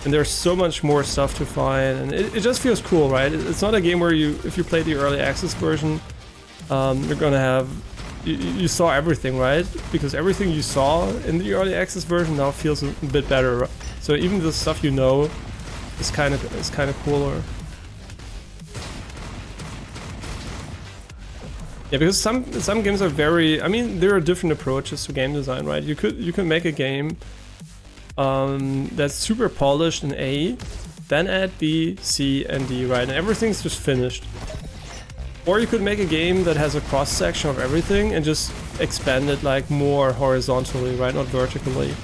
[SPEAKER 1] And there's so much more stuff to find, and it just feels cool, right? It's not a game where if you play the early access version, you're gonna have, you saw everything, right? Because everything you saw in the early access version now feels a bit better. So even the stuff you know is kind of cooler. Yeah, because some games are very, I mean, there are different approaches to game design, right? You could make a game that's super polished in A, then add B, C, and D, right? And everything's just finished. Or you could make a game that has a cross section of everything and just expand it like more horizontally, right? Not vertically.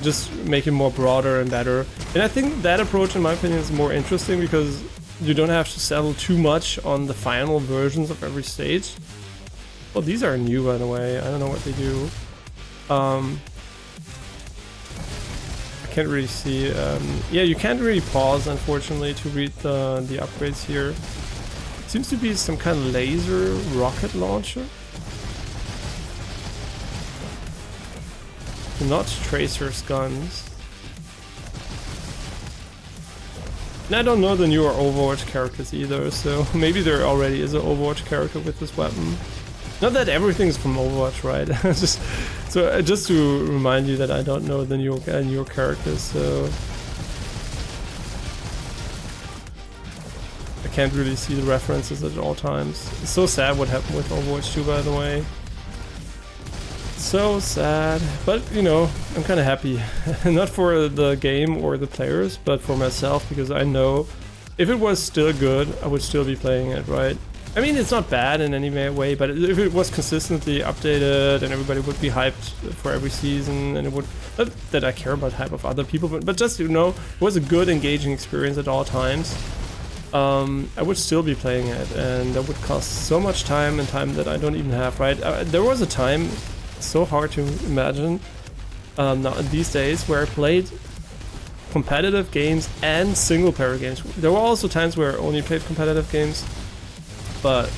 [SPEAKER 1] Just make it more broader and better. And I think that approach, in my opinion, is more interesting because you don't have to settle too much on the final versions of every stage. Well, these are new, by the way. I don't know what they do. I can't really see. Yeah, you can't really pause, unfortunately, to read the upgrades here. Seems to be some kind of laser rocket launcher. Not tracers guns. And I don't know the newer Overwatch characters either, so maybe there already is an Overwatch character with this weapon. Not that everything's from Overwatch, right? just to remind you that I don't know the newer characters, so I can't really see the references at all times. It's so sad what happened with Overwatch 2, by the way. So sad, but you know, I'm kind of happy. Not for the game or the players, but for myself, because I know if it was still good, I would still be playing it, right? I mean, it's not bad in any way, but if it was consistently updated and everybody would be hyped for every season, and it would, not that I care about hype of other people, but just, you know, it was a good engaging experience at all times, I would still be playing it, and that would cost so much time and time that I don't even have, right? There was a time, so hard to imagine, now these days, where I played competitive games and single player games. There were also times where I only played competitive games, but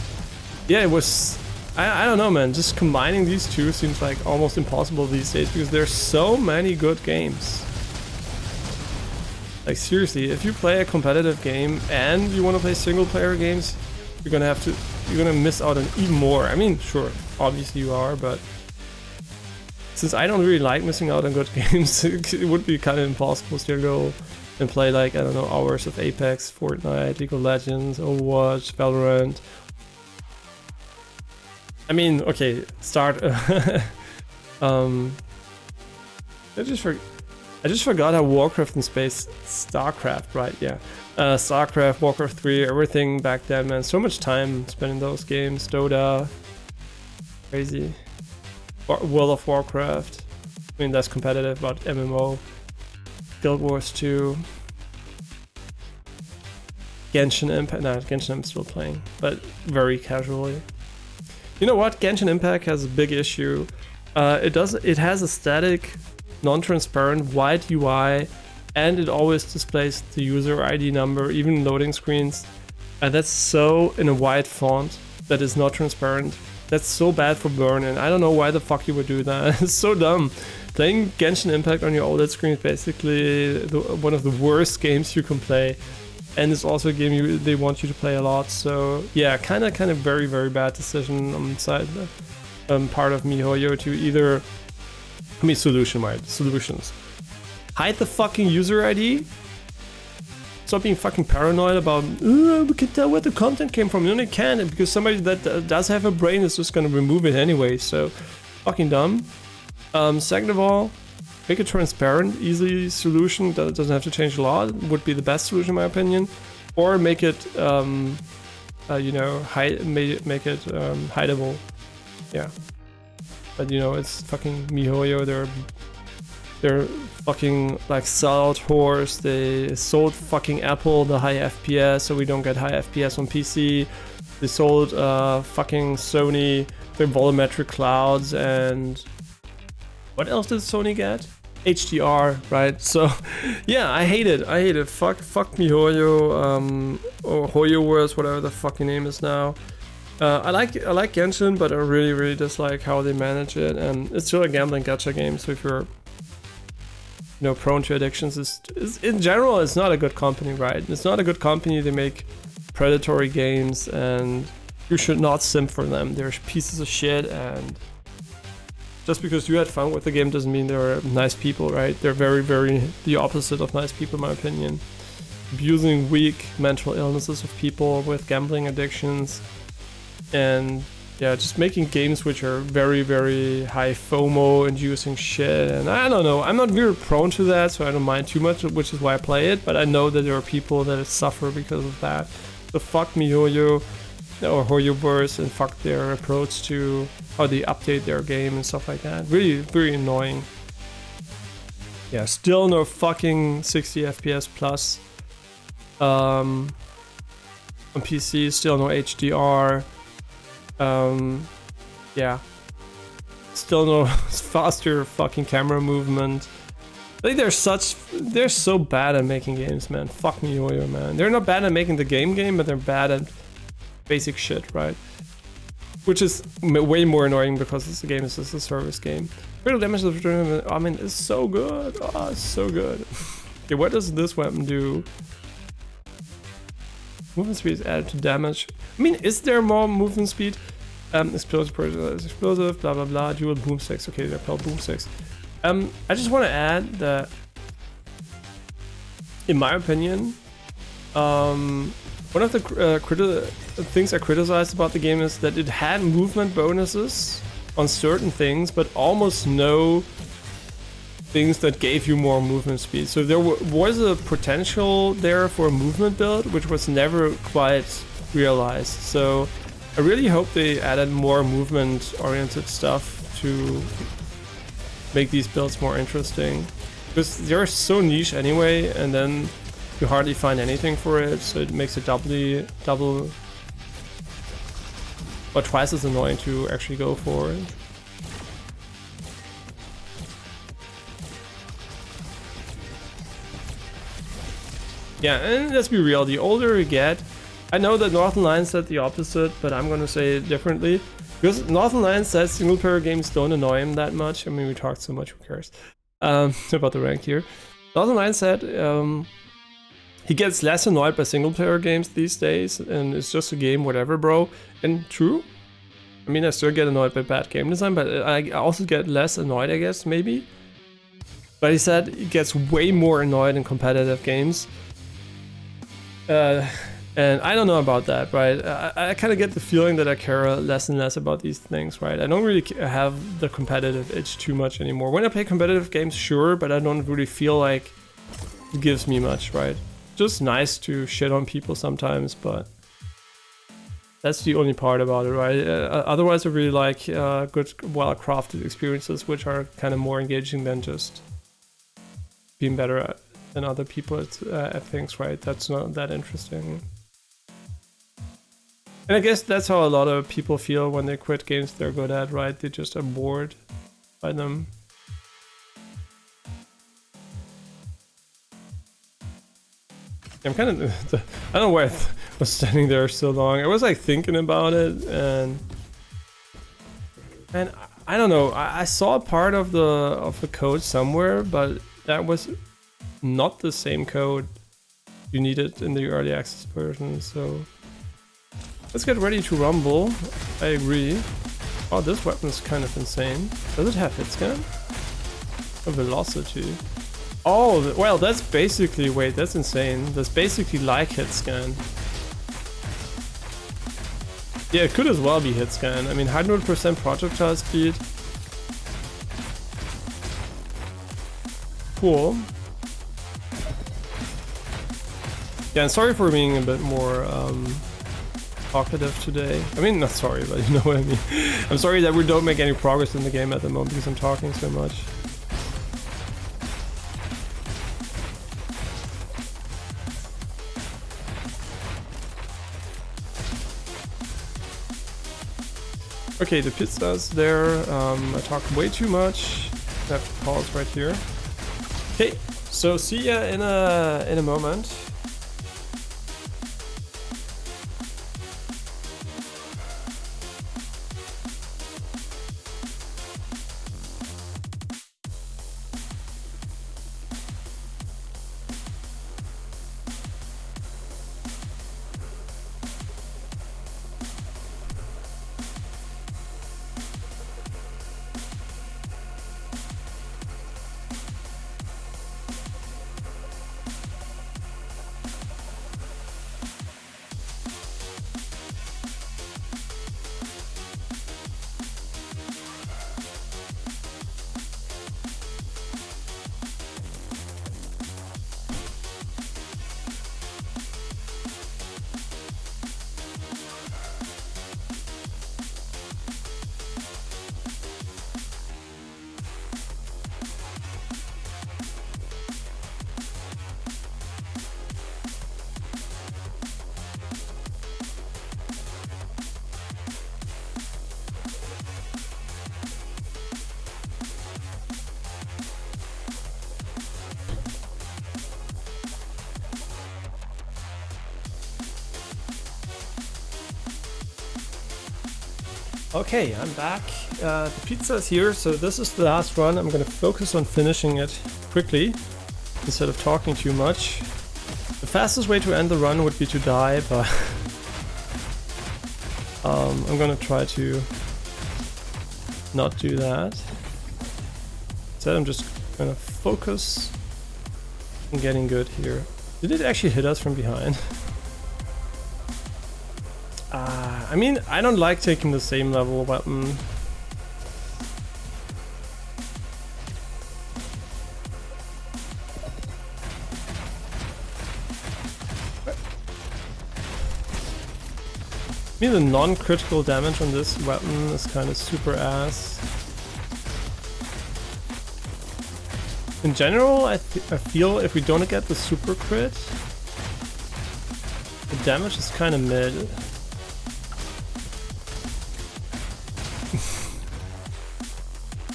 [SPEAKER 1] yeah, it was, I don't know, man, just combining these two seems like almost impossible these days because there's so many good games. Like seriously, if you play a competitive game and you want to play single player games, you're gonna miss out on even more. I mean, sure, obviously you are, but since I don't really like missing out on good games, it would be kind of impossible to go and play like, I don't know, hours of Apex, Fortnite, League of Legends, Overwatch, Valorant. I mean, okay, start. I just forgot how Warcraft in space, StarCraft, right? Yeah, StarCraft, Warcraft 3, everything back then, man. So much time spent in those games. Dota, crazy. World of Warcraft. I mean, that's competitive, but MMO. Guild Wars 2. Genshin Impact. No, Genshin I'm still playing, but very casually. You know what? Genshin Impact has a big issue. It has a static, non-transparent white UI, and it always displays the user ID number, even loading screens. And that's so in a white font that is not transparent. That's so bad for burn, and I don't know why the fuck you would do that. It's so dumb. Playing Genshin Impact on your OLED screen is basically one of the worst games you can play, and it's also a game they want you to play a lot. So yeah, kind of very bad decision on the side, part of MiHoYo to either, I mean, solutions. Hide the fucking user ID. Stop being fucking paranoid about, we can tell where the content came from. You only can, because somebody that does have a brain is just gonna remove it anyway, so fucking dumb. Second of all, make it transparent, easy solution that doesn't have to change a lot, would be the best solution in my opinion. Or make it, you know, make it hideable. Yeah. But you know, it's fucking MiHoYo, they're fucking like sellout horse. They sold fucking Apple the high FPS, so we don't get high FPS on PC. They sold fucking Sony their volumetric clouds, and what else did Sony get? HDR, right? So yeah, I hate it. I hate it. Fuck MiHoYo, or HoYoverse, whatever the fucking name is now. I like Genshin, but I really dislike how they manage it, and it's still a gambling gacha game. So if you're prone to addictions, is in general, it's not a good company, right? It's not a good company. They make predatory games, and you should not simp for them. They're pieces of shit, and just because you had fun with the game doesn't mean they're nice people, right? They're very the opposite of nice people, in my opinion. Abusing weak mental illnesses of people with gambling addictions, and yeah, just making games which are very high FOMO inducing shit. And I don't know, I'm not very prone to that, so I don't mind too much, which is why I play it, but I know that there are people that suffer because of that. So fuck MiHoYo or HoYoverse, and fuck their approach to how they update their game and stuff like that. Really very annoying. Yeah, still no fucking 60 FPS plus on PC, still no HDR. Yeah, still no faster fucking camera movement. Like they're so bad at making games, man. Fuck MiHoYo, man. They're not bad at making the game, but they're bad at basic shit, right? Which is way more annoying because this game is just a service game. Critical damage of the tournament, I mean, it's so good. Oh, it's so good. Okay, what does this weapon do? Movement speed is added to damage. I mean, is there more movement speed? Explosive, blah blah blah. Dual boomsticks. Okay, they're called boomsticks. I just want to add that, in my opinion, one of the things I criticized about the game is that it had movement bonuses on certain things, but almost no things that gave you more movement speed. So there was a potential there for a movement build, which was never quite realized. So I really hope they added more movement-oriented stuff to make these builds more interesting, because they're so niche anyway, and then you hardly find anything for it, so it makes it double or twice as annoying to actually go for it. Yeah, and let's be real, the older you get, I know that Northern Lions said the opposite, but I'm gonna say it differently. Because Northern Lions said single player games don't annoy him that much. I mean, we talked so much, who cares? About the rank here. Northern Lions said he gets less annoyed by single player games these days, and it's just a game, whatever, bro. And true. I mean, I still get annoyed by bad game design, but I also get less annoyed, I guess, maybe. But he said he gets way more annoyed in competitive games. And I don't know about that, right? I kind of get the feeling that I care less and less about these things, right? I don't really have the competitive itch too much anymore. When I play competitive games, sure, but I don't really feel like it gives me much, right? Just nice to shit on people sometimes, but that's the only part about it, right? Otherwise, I really like good, well-crafted experiences, which are kind of more engaging than just being better than other people at things, right? That's not that interesting. And I guess that's how a lot of people feel when they quit games they're good at, right? They just are bored by them. I'm kind of... I don't know why I was standing there so long. I was like thinking about it, and I don't know. I saw part of the code somewhere, but that was not the same code you needed in the early access version, so... Let's get ready to rumble. I agree. Oh, this weapon is kind of insane. Does it have hit scan? A velocity. Oh, well, that's basically... Wait, that's insane. That's basically like hit scan. Yeah, it could as well be hit scan. I mean, 100% projectile speed. Cool. Yeah, and sorry for being a bit more talkative today. I mean, not sorry, but you know what I mean. I'm sorry that we don't make any progress in the game at the moment because I'm talking so much. Okay, the pizza's there. I talked way too much. I have to pause right here. Okay, so see ya in a moment. Okay, I'm back. The pizza is here, so this is the last run. I'm gonna focus on finishing it quickly instead of talking too much. The fastest way to end the run would be to die, but I'm gonna try to not do that. Instead, I'm just gonna focus on getting good here. Did it actually hit us from behind? I mean, I don't like taking the same level weapon. I mean, the non-critical damage on this weapon is kind of super ass. In general, I feel if we don't get the super crit, the damage is kind of mid.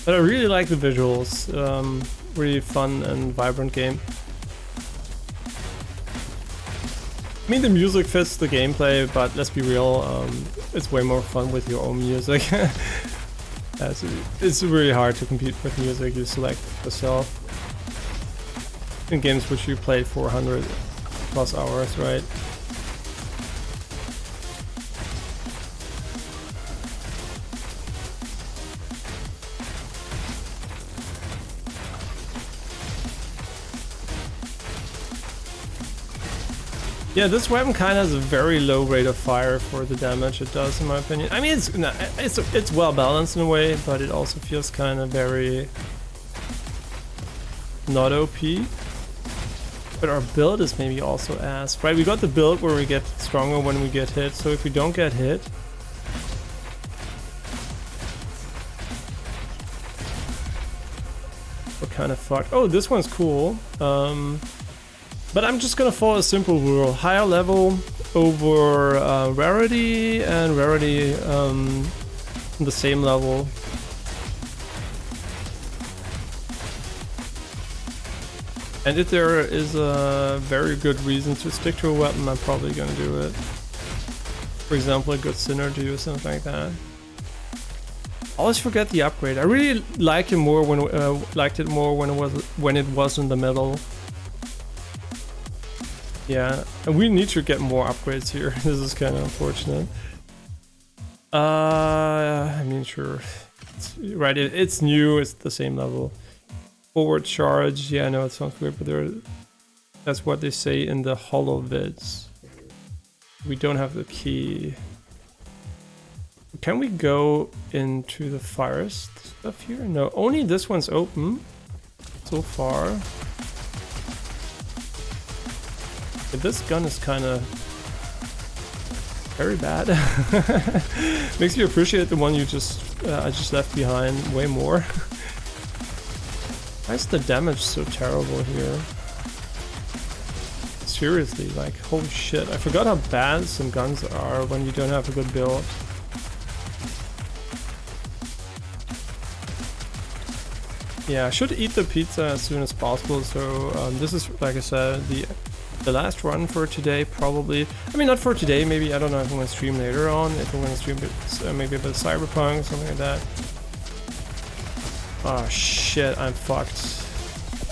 [SPEAKER 1] But I really like the visuals, really fun and vibrant game. I mean, the music fits the gameplay, but let's be real, it's way more fun with your own music. It's really hard to compete with music you select yourself. In games which you played 400 plus hours, right? Yeah, this weapon kind of has a very low rate of fire for the damage it does, in my opinion. I mean, it's well balanced in a way, but it also feels kind of very not OP. But our build is maybe also ass, right? We got the build where we get stronger when we get hit, so if we don't get hit, we're kind of fucked. Oh, this one's cool. But I'm just gonna follow a simple rule. Higher level over rarity, and rarity on the same level. And if there is a very good reason to stick to a weapon, I'm probably gonna do it. For example, a good synergy or something like that. Always forget the upgrade. I really like it more when liked it more when it was in the middle. Yeah, and we need to get more upgrades here. This is kind of unfortunate. I mean, sure. Right, it's new, it's the same level. Forward charge, yeah, I know it sounds weird, but that's what they say in the holo vids. We don't have the key. Can we go into the fire stuff here? No, only this one's open so far. But this gun is kind of very bad. Makes you appreciate the one I just left behind way more. Why is the damage so terrible here? Seriously, like, holy shit. I forgot how bad some guns are when you don't have a good build. Yeah, I should eat the pizza as soon as possible. So this is, like I said, the last run for today, probably. I mean, not for today. Maybe, I don't know if I'm gonna stream later on. If I'm gonna stream maybe a bit of Cyberpunk, something like that. Oh shit, I'm fucked.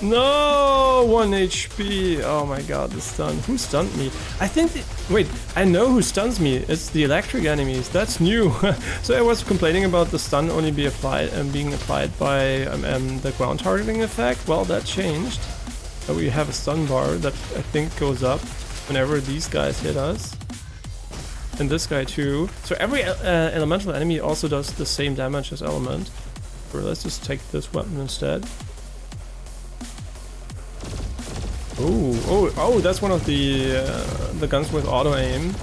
[SPEAKER 1] No, 1 HP. Oh my god, the stun. Who stunned me? I think. Wait, I know who stuns me. It's the electric enemies. That's new. So I was complaining about the stun only being applied by the ground targeting effect. Well, that changed. We have a stun bar that I think goes up whenever these guys hit us. And this guy too. So every elemental enemy also does the same damage as element. So let's just take this weapon instead. Oh, that's one of the guns with auto aim.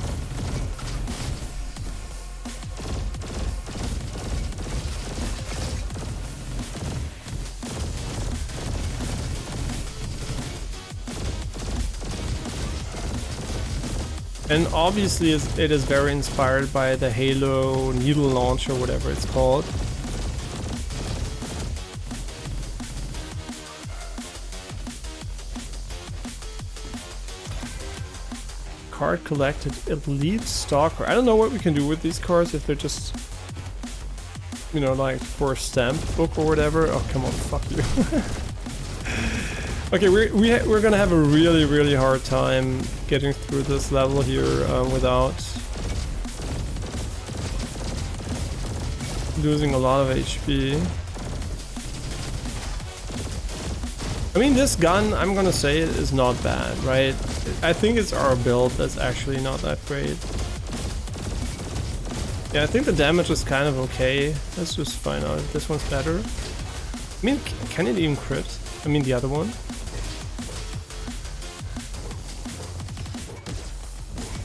[SPEAKER 1] And obviously it is very inspired by the Halo needle launcher, whatever it's called. Card collected, Elite Stalker. I don't know what we can do with these cards, if they're just, you know, like for a stamp book or whatever. Oh, come on, fuck you. Okay, we're gonna have a really hard time getting through this level here without losing a lot of HP. I mean, this gun, I'm gonna say, is not bad, right? I think it's our build that's actually not that great. Yeah, I think the damage is kind of okay. Let's just find out if this one's better. I mean, can it even crit? I mean, the other one.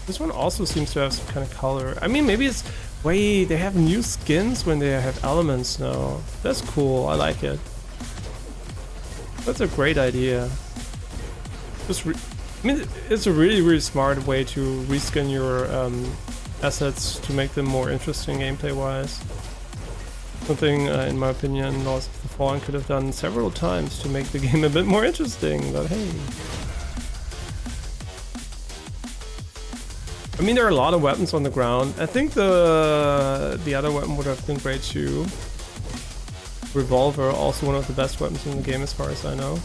[SPEAKER 1] This one also seems to have some kind of color. I mean, maybe it's... Wait, they have new skins when they have elements now. That's cool, I like it. That's a great idea. I mean, it's a really smart way to reskin your assets to make them more interesting gameplay-wise. Something, in my opinion, Lords of the Fallen could have done several times to make the game a bit more interesting, but hey. I mean, there are a lot of weapons on the ground. I think the other weapon would have been great too. Revolver, also one of the best weapons in the game as far as I know.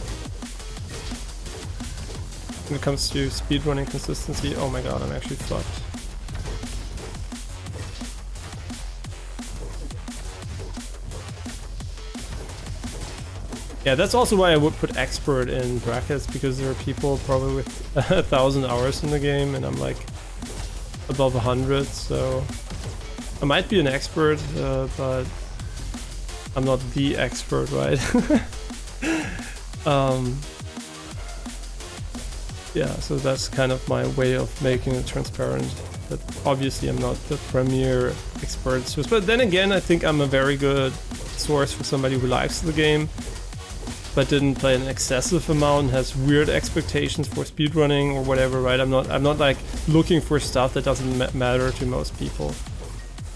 [SPEAKER 1] When it comes to speedrunning consistency, oh my god, I'm actually fucked. Yeah, that's also why I would put expert in brackets, because there are people probably with 1,000 hours in the game and I'm like above 100, so I might be an expert, but I'm not the expert, right? Yeah, so that's kind of my way of making it transparent. But obviously I'm not the premier expert source. But then again, I think I'm a very good source for somebody who likes the game, but didn't play an excessive amount, has weird expectations for speedrunning or whatever, right? I'm not like looking for stuff that doesn't matter to most people.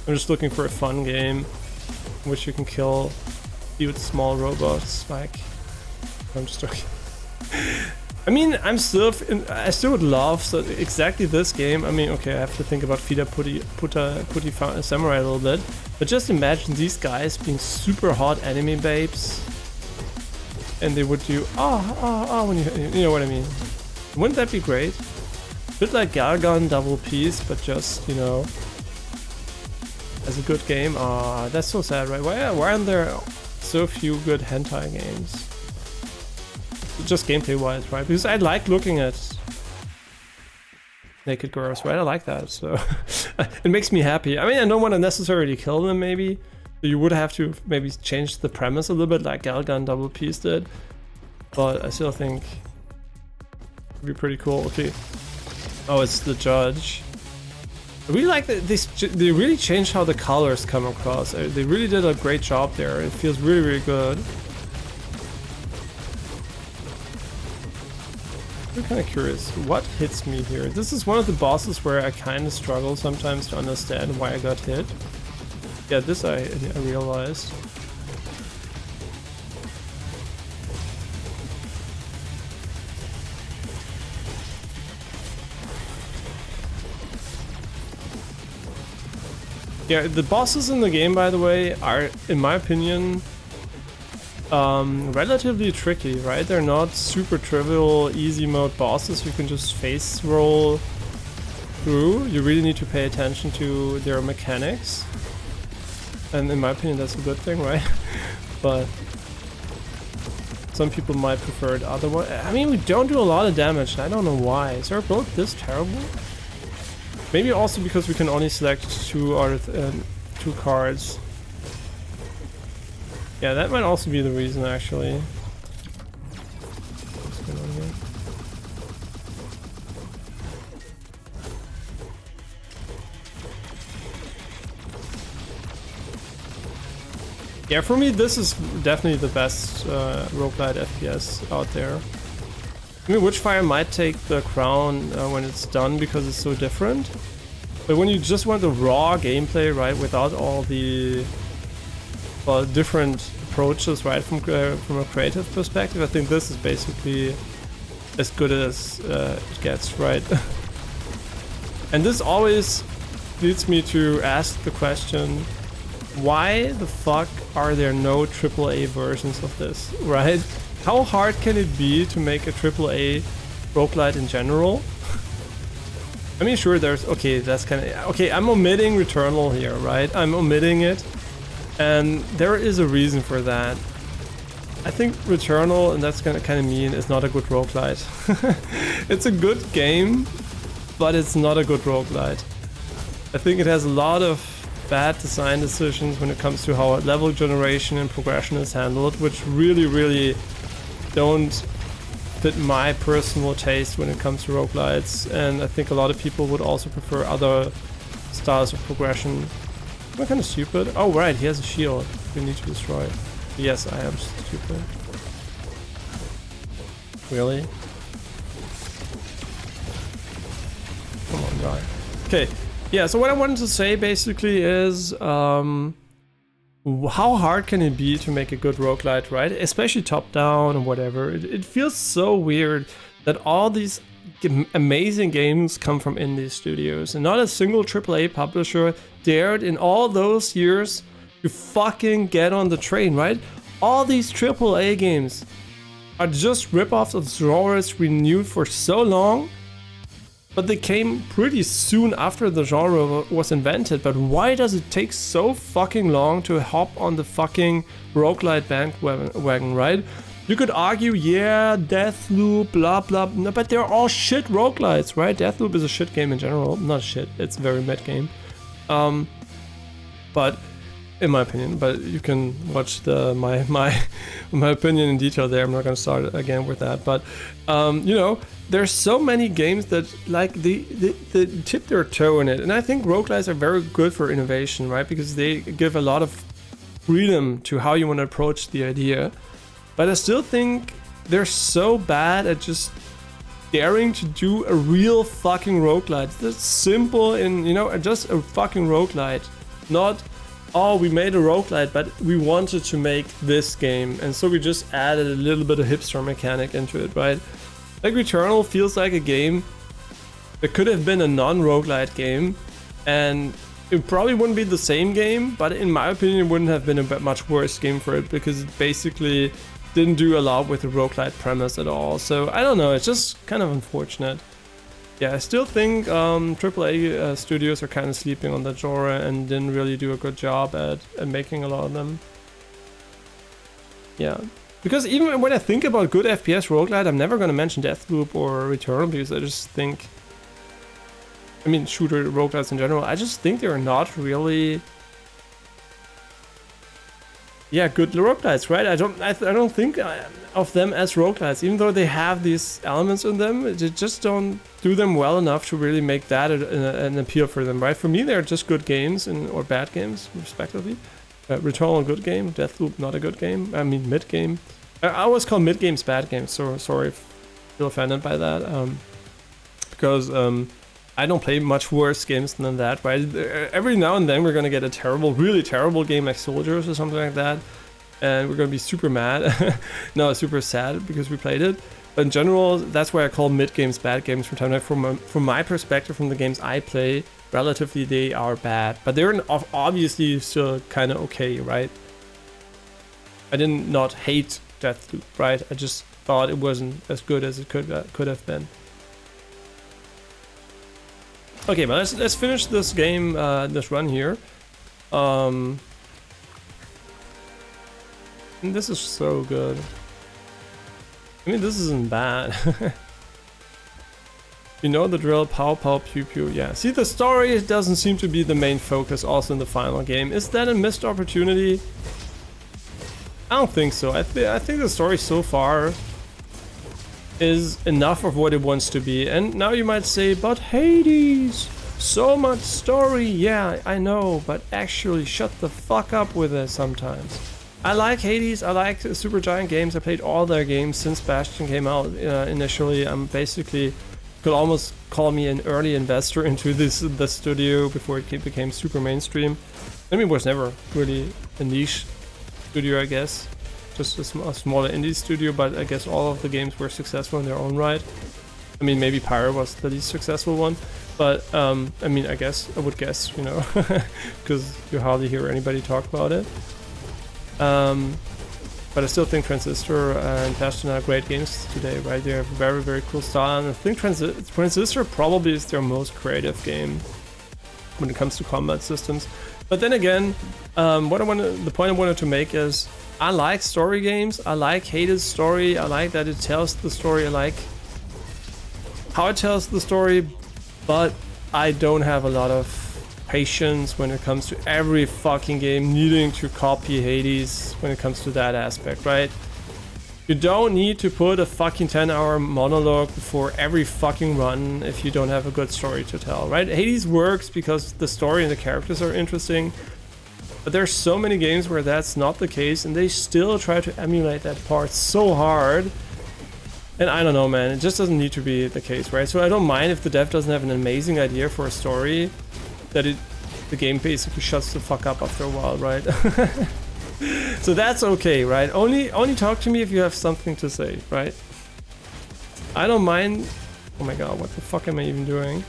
[SPEAKER 1] I'm just looking for a fun game in which you can kill cute small robots. Like, I'm just joking. I mean, I still would love exactly this game. I mean, okay, I have to think about Fida Putty Samurai a little bit, but just imagine these guys being super hot anime babes, and they would do when you know what I mean. Wouldn't that be great? A bit like Galgun Double Piece, but just, you know, as a good game. Ah, that's so sad, right? Why aren't there so few good hentai games? Just gameplay wise, right? Because I like looking at naked girls, right? I like that, so it makes me happy. I mean, I don't want to necessarily kill them, maybe. So you would have to maybe change the premise a little bit, like Galgun Double Piece did. But I still think it'd be pretty cool. Okay. Oh, it's the judge. I really like that they really changed how the colors come across. They really did a great job there. It feels really good. I'm kind of curious, what hits me here? This is one of the bosses where I kind of struggle sometimes to understand why I got hit. Yeah, this I realized. Yeah, the bosses in the game, by the way, are, in my opinion, relatively tricky, right? They're not super trivial, easy mode bosses you can just face roll through. You really need to pay attention to their mechanics. And in my opinion, that's a good thing, right? But some people might prefer it otherwise. I mean, we don't do a lot of damage, and I don't know why. Is our build this terrible? Maybe also because we can only select two cards. Yeah, that might also be the reason, actually. What's going on here? Yeah, for me, this is definitely the best roguelite FPS out there. I mean, Witchfire might take the crown when it's done because it's so different. But when you just want the raw gameplay, right, without all the different approaches, right, from a creative perspective, I think this is basically as good as it gets, right? And this always leads me to ask the question, why the fuck are there no AAA versions of this, right? How hard can it be to make a AAA roguelite in general? I mean, sure, there's... Okay, that's kind of... Okay, I'm omitting Returnal here, right? I'm omitting it. And there is a reason for that. I think Returnal, and that's kind of mean, is not a good roguelite. It's a good game, but it's not a good roguelite. I think it has a lot of bad design decisions when it comes to how level generation and progression is handled, which really don't fit my personal taste when it comes to roguelites, and I think a lot of people would also prefer other styles of progression. Am I kind of stupid? Oh right, he has a shield we need to destroy. Yes, I am stupid. Really? Come on, guy. Okay, yeah, so what I wanted to say basically is how hard can it be to make a good roguelite, right? Especially top-down or whatever. It feels so weird that all these amazing games come from indie studios and not a single AAA publisher dared in all those years to fucking get on the train, right? All these AAA games are just rip-offs of genres renewed for so long, but they came pretty soon after the genre was invented. But why does it take so fucking long to hop on the fucking roguelite bandwagon, right? You could argue, yeah, Deathloop, blah blah, no, but they're all shit roguelites, right? Deathloop is a shit game in general. Not shit, it's a very mid game. But in my opinion, but you can watch my opinion in detail there. I'm not gonna start again with that, but you know, there's so many games that like they tip their toe in it, and I think roguelites are very good for innovation, right? Because they give a lot of freedom to how you want to approach the idea. But I still think they're so bad at just daring to do a real fucking roguelite. That's simple and, you know, just a fucking roguelite. Not, oh, we made a roguelite, but we wanted to make this game, and so we just added a little bit of hipster mechanic into it, right? Like Returnal feels like a game that could have been a non-roguelite game, and it probably wouldn't be the same game, but in my opinion it wouldn't have been a much worse game for it, because it basically didn't do a lot with the roguelite premise at all. So I don't know, it's just kind of unfortunate. Yeah, I still think AAA studios are kind of sleeping on that genre and didn't really do a good job at making a lot of them. Yeah. Because even when I think about good FPS roguelite, I'm never going to mention Deathloop or Returnal, because I just think... I mean, shooter roguelites in general, I just think they're not really... Yeah, good roguelites, right? I don't think of them as roguelites, even though they have these elements in them. They just don't do them well enough to really make that an appeal for them, right? For me, they're just good games or bad games, respectively. Returnal, a good game. Deathloop, not a good game. I mean, mid game. I always call mid games bad games, so sorry if you feel offended by that. Because I don't play much worse games than that, right? Every now and then we're gonna get a terrible, really terrible game like Soldiers or something like that, and we're gonna be super mad. No, super sad because we played it. But in general, that's why I call mid games bad games from time to time. From my perspective, from the games I play, relatively they are bad, but they're obviously still kind of okay, right? I didn't not hate Deathloop, right? I just thought it wasn't as good as it could have been. Okay, but let's finish this game, this run here. And this is so good. I mean, this isn't bad. You know the drill, pow pow pew pew. Yeah, see, the story doesn't seem to be the main focus also in the final game. Is that a missed opportunity? I don't think so. I think the story so far is enough of what it wants to be. And now you might say, but Hades, so much story. Yeah, I know, but actually shut the fuck up with it sometimes. I like Hades, I like Supergiant Games. I played all their games since Bastion came out initially. I'm basically, could almost call me an early investor into the studio before it became super mainstream. I mean, it was never really a niche studio, I guess. Just a smaller indie studio, but I guess all of the games were successful in their own right. I mean, maybe Pyro was the least successful one, but I mean, I would guess, you know, because you hardly hear anybody talk about it. But I still think Transistor and Bastion are great games today, right? They have very, very cool style, and I think Transistor probably is their most creative game when it comes to combat systems. But then again, the point I wanted to make is, I like story games. I like Hades' story. I like that it tells the story. I like how it tells the story, but I don't have a lot of patience when it comes to every fucking game needing to copy Hades when it comes to that aspect, right? You don't need to put a fucking 10-hour monologue before every fucking run if you don't have a good story to tell, right? Hades works because the story and the characters are interesting, but there's so many games where that's not the case, and they still try to emulate that part so hard. And I don't know, man, it just doesn't need to be the case, right? So I don't mind if the dev doesn't have an amazing idea for a story, that the game basically shuts the fuck up after a while, right? So that's okay, right? Only talk to me if you have something to say, right? I don't mind. Oh my god, what the fuck am I even doing?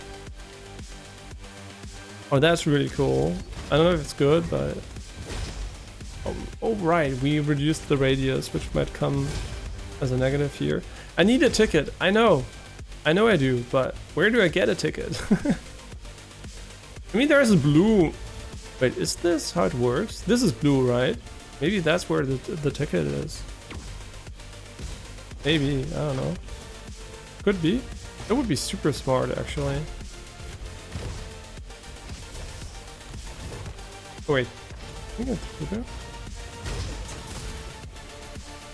[SPEAKER 1] Oh, that's really cool. I don't know if it's good, but oh right, we reduced the radius, which might come as a negative here. I need a ticket. I know I do, but where do I get a ticket? I mean, there's a blue. Wait, is this how it works? This is blue, right? Maybe that's where the ticket is. Maybe, I don't know. Could be. That would be super smart, actually. Oh, wait. I think it's blue there.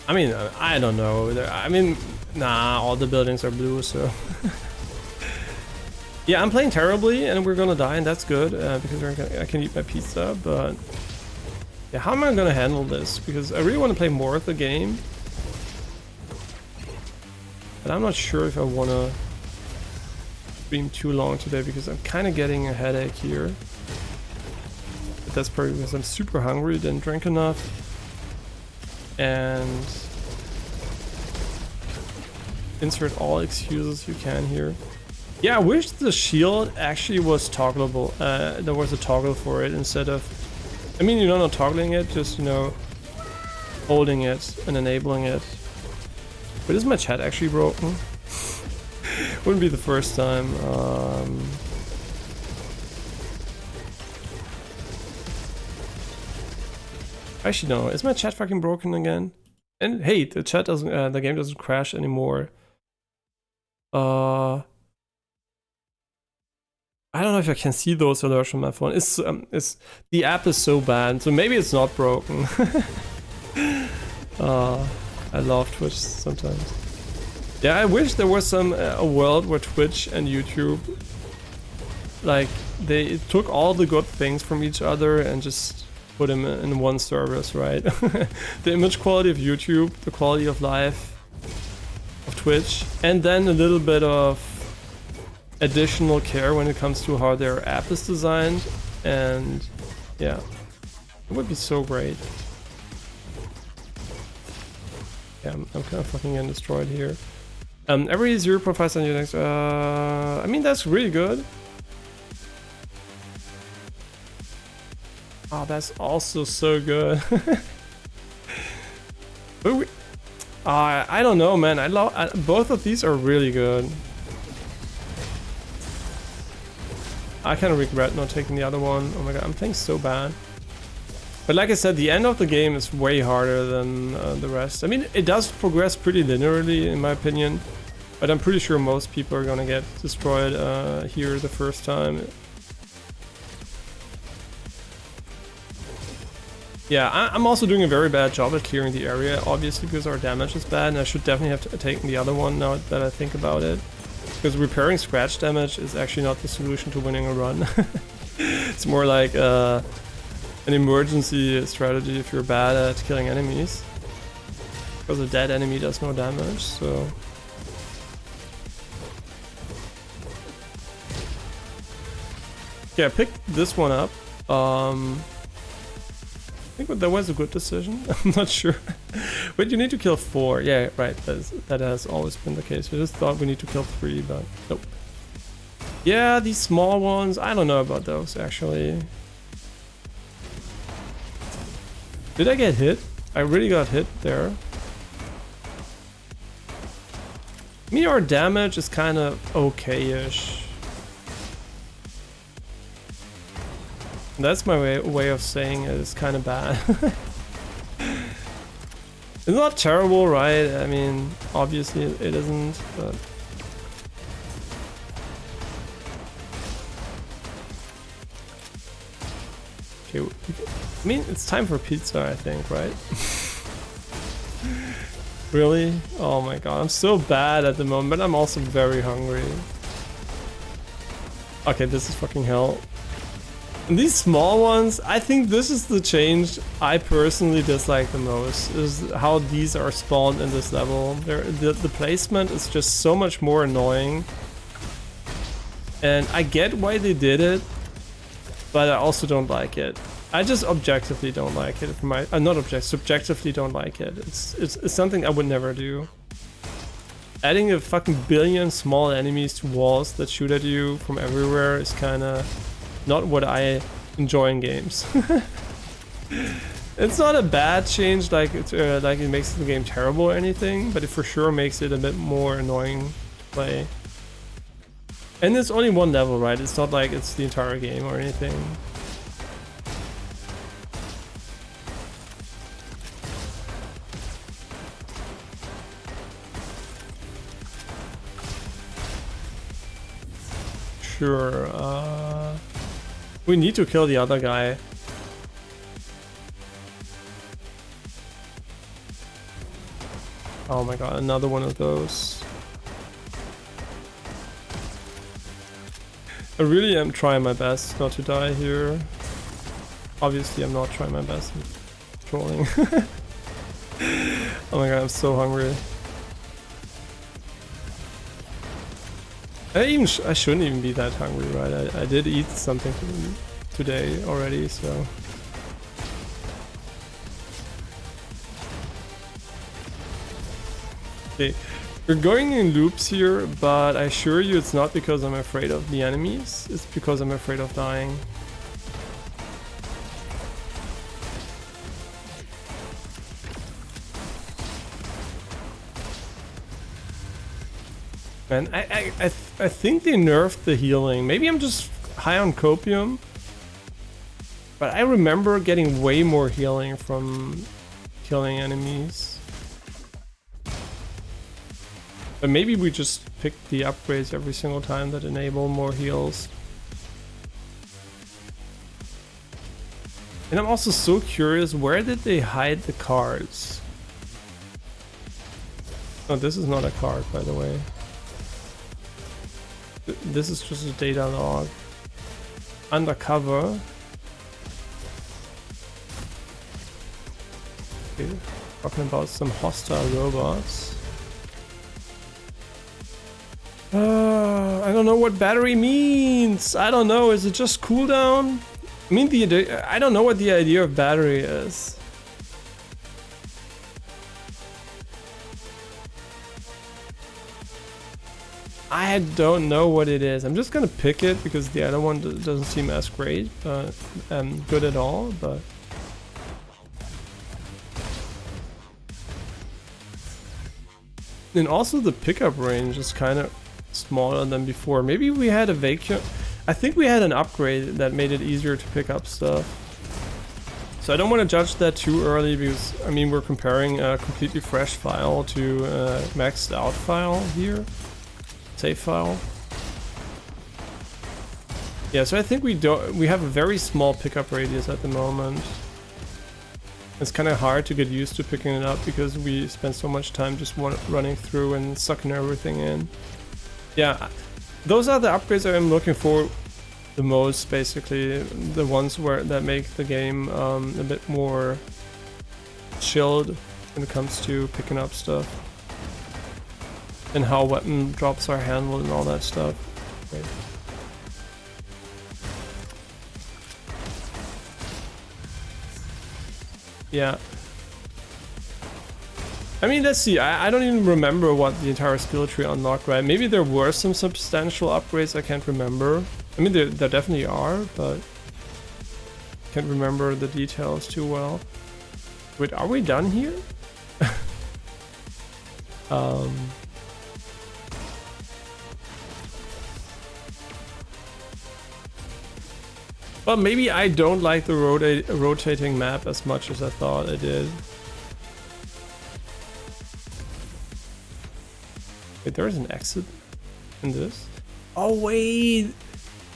[SPEAKER 1] I mean, I don't know. I mean, nah, all the buildings are blue, so. Yeah, I'm playing terribly, and we're gonna die, and that's good, because I can eat my pizza, but... Yeah, how am I gonna handle this? Because I really want to play more of the game. But I'm not sure if I want to stream too long today, because I'm kind of getting a headache here. But that's probably because I'm super hungry, didn't drink enough. And... insert all excuses you can here. Yeah, I wish the shield actually was toggleable. There was a toggle for it instead of... I mean, you're not toggling it, just, you know, holding it and enabling it. But is my chat actually broken? Wouldn't be the first time. Actually, no. Is my chat fucking broken again? And hey, the chat doesn't, the game doesn't crash anymore. I don't know if I can see those alerts on my phone. It's the app is so bad, so maybe it's not broken. I love Twitch sometimes. Yeah, I wish there was a world where Twitch and YouTube, like, they took all the good things from each other and just put them in one service, right? The image quality of YouTube, the quality of life of Twitch, and then a little bit of additional care when it comes to how their app is designed, and yeah, it would be so great. Yeah, I'm kind of fucking getting destroyed here. Every 0.5 cent next. I mean, that's really good. Oh, that's also so good. I don't know, man. I love both of these are really good. I kind of regret not taking the other one. Oh my god, I'm playing so bad. But like I said, the end of the game is way harder than the rest. I mean, it does progress pretty linearly, in my opinion. But I'm pretty sure most people are gonna get destroyed here the first time. Yeah, I'm also doing a very bad job at clearing the area, obviously, because our damage is bad, and I should definitely have taken the other one now that I think about it. Because repairing scratch damage is actually not the solution to winning a run. It's more like an emergency strategy if you're bad at killing enemies. Because a dead enemy does no damage, so... Yeah, I picked this one up. I think that was a good decision. I'm not sure. But you need to kill 4. Yeah, right. That has always been the case. We just thought we need to kill 3, but nope. Yeah, these small ones. I don't know about those, actually. Did I get hit? I really got hit there. I mean, our damage is kind of okay-ish. That's my way of saying it. It's kind of bad. It's not terrible, right? I mean, obviously it isn't, but... Okay, I mean, it's time for pizza, I think, right? Really? Oh my god, I'm so bad at the moment, but I'm also very hungry. Okay, this is fucking hell. And these small ones, I think this is the change I personally dislike the most, is how these are spawned in this level. The placement is just so much more annoying. And I get why they did it, but I also don't like it. I just objectively don't like it. Subjectively don't like it. It's something I would never do. Adding a fucking billion small enemies to walls that shoot at you from everywhere is kinda... not what I enjoy in games. It's not a bad change, like it makes the game terrible or anything, but it for sure makes it a bit more annoying to play. And it's only one level, right? It's not like it's the entire game or anything. Sure, we need to kill the other guy. Oh my god, another one of those. I really am trying my best not to die here. Obviously I'm not trying my best in trolling. Oh my god, I'm so hungry. I shouldn't even be that hungry, right? I did eat something today already, so... Okay, we're going in loops here, but I assure you it's not because I'm afraid of the enemies, it's because I'm afraid of dying. Man, I think they nerfed the healing. Maybe I'm just high on copium. But I remember getting way more healing from killing enemies. But maybe we just pick the upgrades every single time that enable more heals. And I'm also so curious, where did they hide the cards? Oh, this is not a card, by the way. This is just a data log. Undercover. Okay, talking about some hostile robots. I don't know what battery means. I don't know. Is it just cooldown? I mean, I don't know what the idea of battery is. I don't know what it is. I'm just gonna pick it because the other one doesn't seem as great, but good at all. But and also the pickup range is kind of smaller than before. Maybe we had a vacuum. I think we had an upgrade that made it easier to pick up stuff. So I don't want to judge that too early because, I mean, we're comparing a completely fresh file to a maxed out file here. Save file. Yeah, so I think we have a very small pickup radius at the moment. It's kind of hard to get used to picking it up because we spend so much time just running through and sucking everything in. Yeah, those are the upgrades I'm looking for the most, basically. The ones that make the game a bit more chilled when it comes to picking up stuff. And how weapon drops are handled and all that stuff. Okay. Yeah. I mean, let's see. I don't even remember what the entire skill tree unlocked, right? Maybe there were some substantial upgrades I can't remember. I mean, there definitely are, but can't remember the details too well. Wait, are we done here? Well, maybe I don't like the rotating map as much as I thought I did. Wait, there's an exit in this? Oh wait!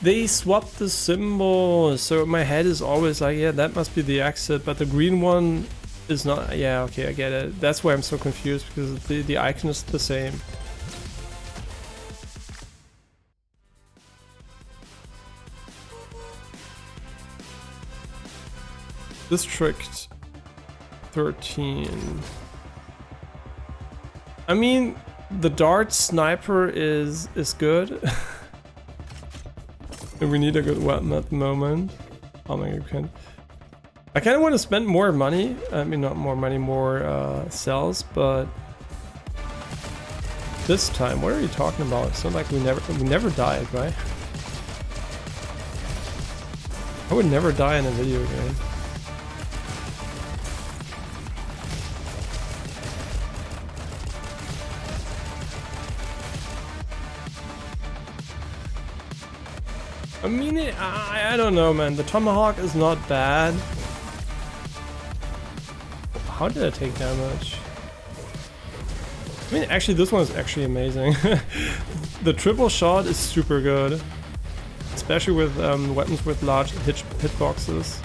[SPEAKER 1] They swapped the symbol, so my head is always like, yeah, that must be the exit, but the green one is not. Yeah, okay, I get it. That's why I'm so confused, because the icon is the same. District 13. I mean, the dart sniper is good. And we need a good weapon at the moment. Oh my god, I kind of want to spend more money. I mean, not more money, more cells, but this time, what are you talking about? It's not like we never died, right? I would never die in a video game. I mean, I don't know, man. The tomahawk is not bad. How did I take damage? I mean, actually, this one is actually amazing. The triple shot is super good, especially with weapons with large hitboxes.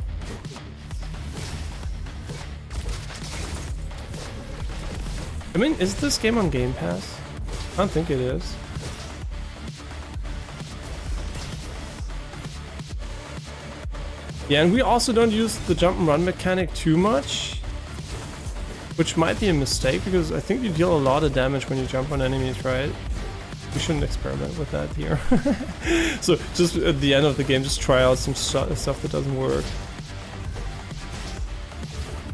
[SPEAKER 1] I mean, is this game on Game Pass? I don't think it is. Yeah, and we also don't use the jump and run mechanic too much, which might be a mistake because I think you deal a lot of damage when you jump on enemies, right? We shouldn't experiment with that here. So just at the end of the game, just try out some stuff that doesn't work.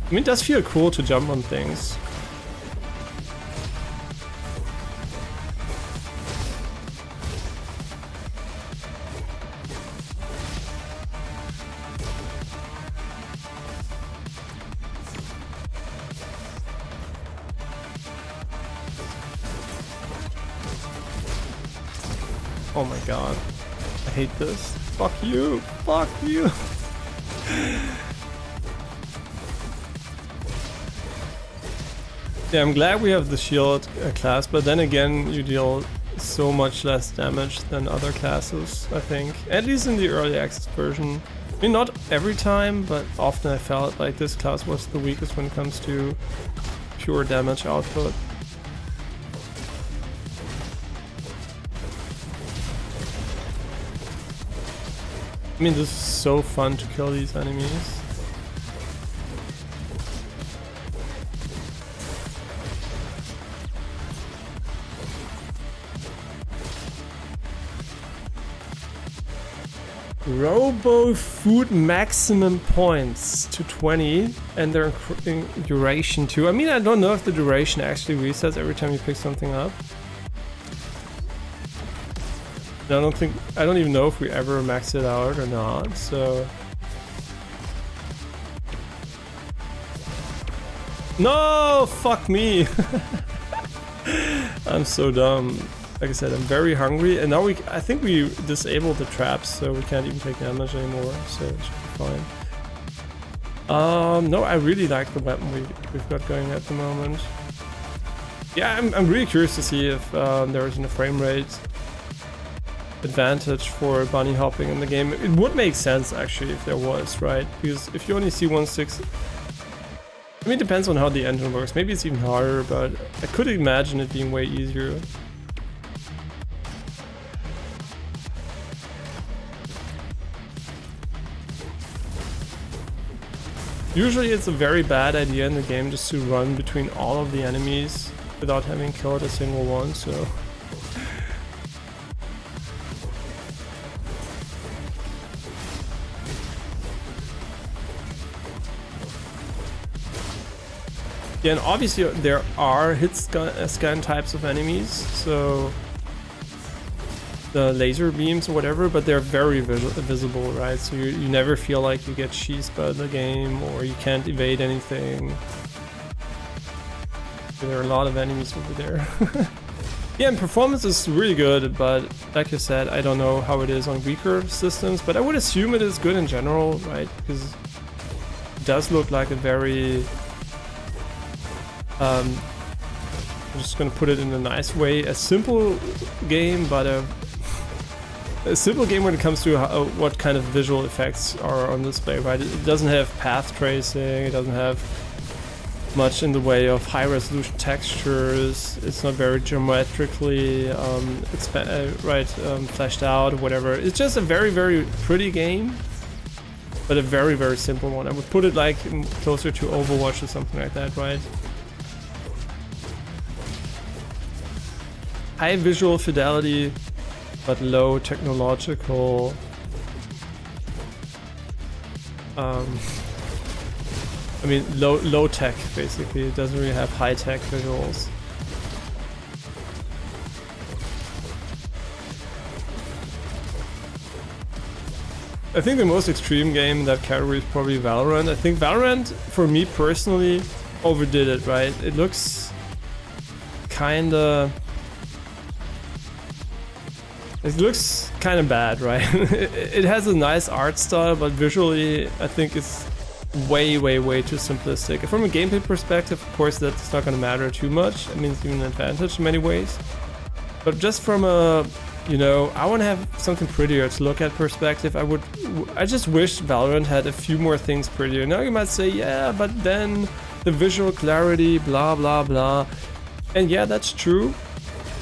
[SPEAKER 1] I mean, it does feel cool to jump on things. Oh my god, I hate this. Fuck you, fuck you. Yeah, I'm glad we have the shield class, but then again, you deal so much less damage than other classes, I think. At least in the early access version. I mean, not every time, but often I felt like this class was the weakest when it comes to pure damage output. I mean, this is so fun to kill these enemies. Robo food maximum points to 20 and their duration too. I mean, I don't know if the duration actually resets every time you pick something up. I don't even know if we ever maxed it out or not, so. No, fuck me. I'm so dumb. Like I said, I'm very hungry, and now I think we disabled the traps, so we can't even take damage anymore, so it should be fine. No, I really like the weapon we've got going at the moment. Yeah, I'm really curious to see if there isn't a frame rate advantage for bunny hopping in the game. It would make sense actually if there was, right? Because if you only see 1/6, I mean, it depends on how the engine works. Maybe it's even harder, but I could imagine it being way easier. Usually it's a very bad idea in the game just to run between all of the enemies without having killed a single one, so. Yeah, and obviously there are hit scan types of enemies, so the laser beams or whatever, but they're very visible, right? So you never feel like you get cheesed by the game or you can't evade anything. There are a lot of enemies over there. Yeah, and performance is really good, but like I said, I don't know how it is on weaker systems, but I would assume it is good in general, right? Because it does look like a very... I'm just gonna put it in a nice way, a simple game, but a simple game when it comes to what kind of visual effects are on display, right? It doesn't have path tracing, it doesn't have much in the way of high resolution textures, it's not very geometrically fleshed out or whatever. It's just a very, very pretty game, but a very, very simple one. I would put it like closer to Overwatch or something like that, right? High visual fidelity, but low technological I mean low tech basically. It doesn't really have high tech visuals. I think the most extreme game in that category is probably Valorant. I think Valorant, for me personally, overdid it, right? It looks kinda... It looks kind of bad, right? It has a nice art style, but visually I think it's way too simplistic. From a gameplay perspective, of course, that's not going to matter too much. I mean, it's even an advantage in many ways. But just from a, you know, I want to have something prettier to look at perspective, I just wish Valorant had a few more things prettier. Now you might say, yeah, but then the visual clarity, blah, blah, blah. And yeah, that's true,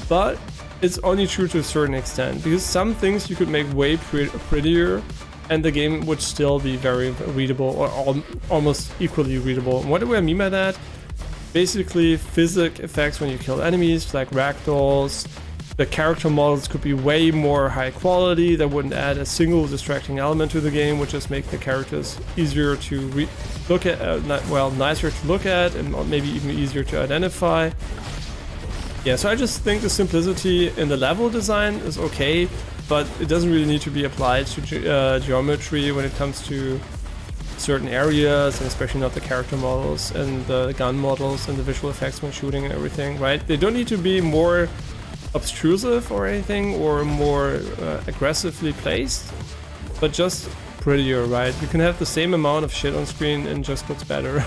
[SPEAKER 1] but it's only true to a certain extent, because some things you could make way prettier and the game would still be very readable, or almost equally readable. And what do I mean by that? Basically, physics effects when you kill enemies, like ragdolls. The character models could be way more high quality. That wouldn't add a single distracting element to the game, would just make the characters easier to look at, nicer to look at, and maybe even easier to identify. Yeah, so I just think the simplicity in the level design is okay, but it doesn't really need to be applied to geometry when it comes to certain areas, and especially not the character models and the gun models and the visual effects when shooting and everything, right? They don't need to be more obtrusive or anything, or more aggressively placed, but just prettier, right? You can have the same amount of shit on screen and just looks better.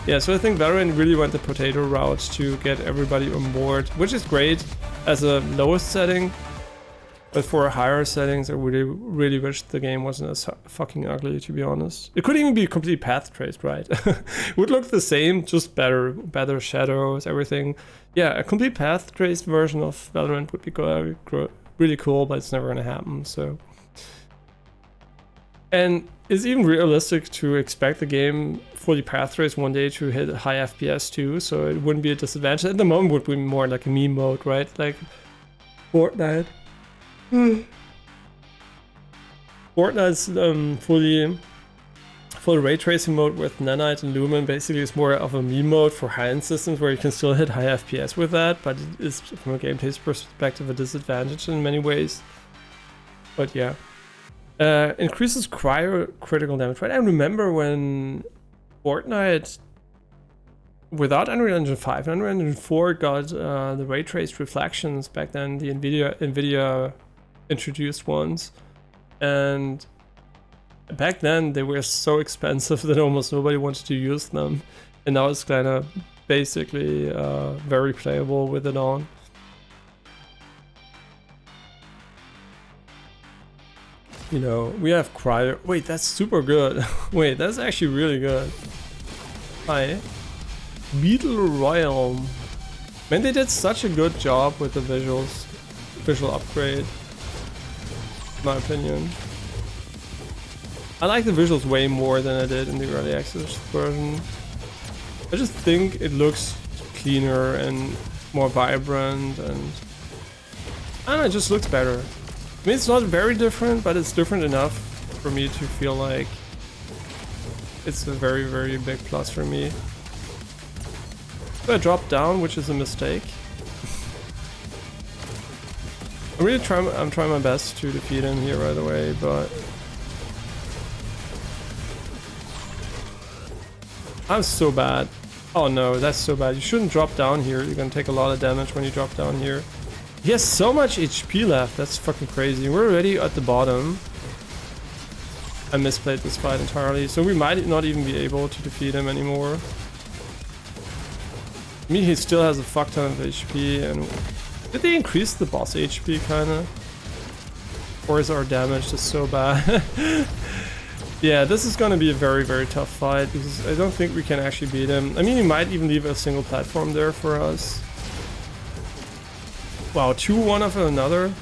[SPEAKER 1] Yeah, so I think Valorant really went the potato route to get everybody on board, which is great as a lowest setting, but for higher settings I really wish the game wasn't as fucking ugly, to be honest. It could even be completely path traced, right? It would look the same, just better shadows, everything. Yeah, a complete path traced version of Valorant would be really cool, but it's never gonna happen, so. And it's even realistic to expect the game fully path traced one day to hit high FPS too, so it wouldn't be a disadvantage. At the moment, it would be more like a meme mode, right? Like Fortnite. Fortnite's full ray tracing mode with Nanite and Lumen basically is more of a meme mode for high-end systems where you can still hit high FPS with that, but it is, from a gameplay perspective, a disadvantage in many ways. But yeah. Increases critical damage, right? I remember when Fortnite, without Unreal Engine 5, Unreal Engine 4 got the ray traced reflections back then, the NVIDIA introduced ones. And back then they were so expensive that almost nobody wanted to use them. And now it's kind of basically very playable with it on. You know, we have cryo. Wait, that's super good. Wait, that's actually really good. Hi. Beetle Royal. Man, they did such a good job with the visuals. Visual upgrade. In my opinion. I like the visuals way more than I did in the early access version. I just think it looks cleaner and more vibrant, and I don't know, it just looks better. I mean, it's not very different, but it's different enough for me to feel like it's a very, very big plus for me. So I dropped down, which is a mistake. I'm trying my best to defeat him here right away, but I'm so bad. Oh no, that's so bad. You shouldn't drop down here. You're gonna take a lot of damage when you drop down here. He has so much HP left. That's fucking crazy. We're already at the bottom. I misplayed this fight entirely, so we might not even be able to defeat him anymore. I mean, he still has a fuck ton of HP, and did they increase the boss HP kinda? Or is our damage just so bad? Yeah, this is gonna be a very, very tough fight because I don't think we can actually beat him. I mean, he might even leave a single platform there for us. Wow, 2-1 of another?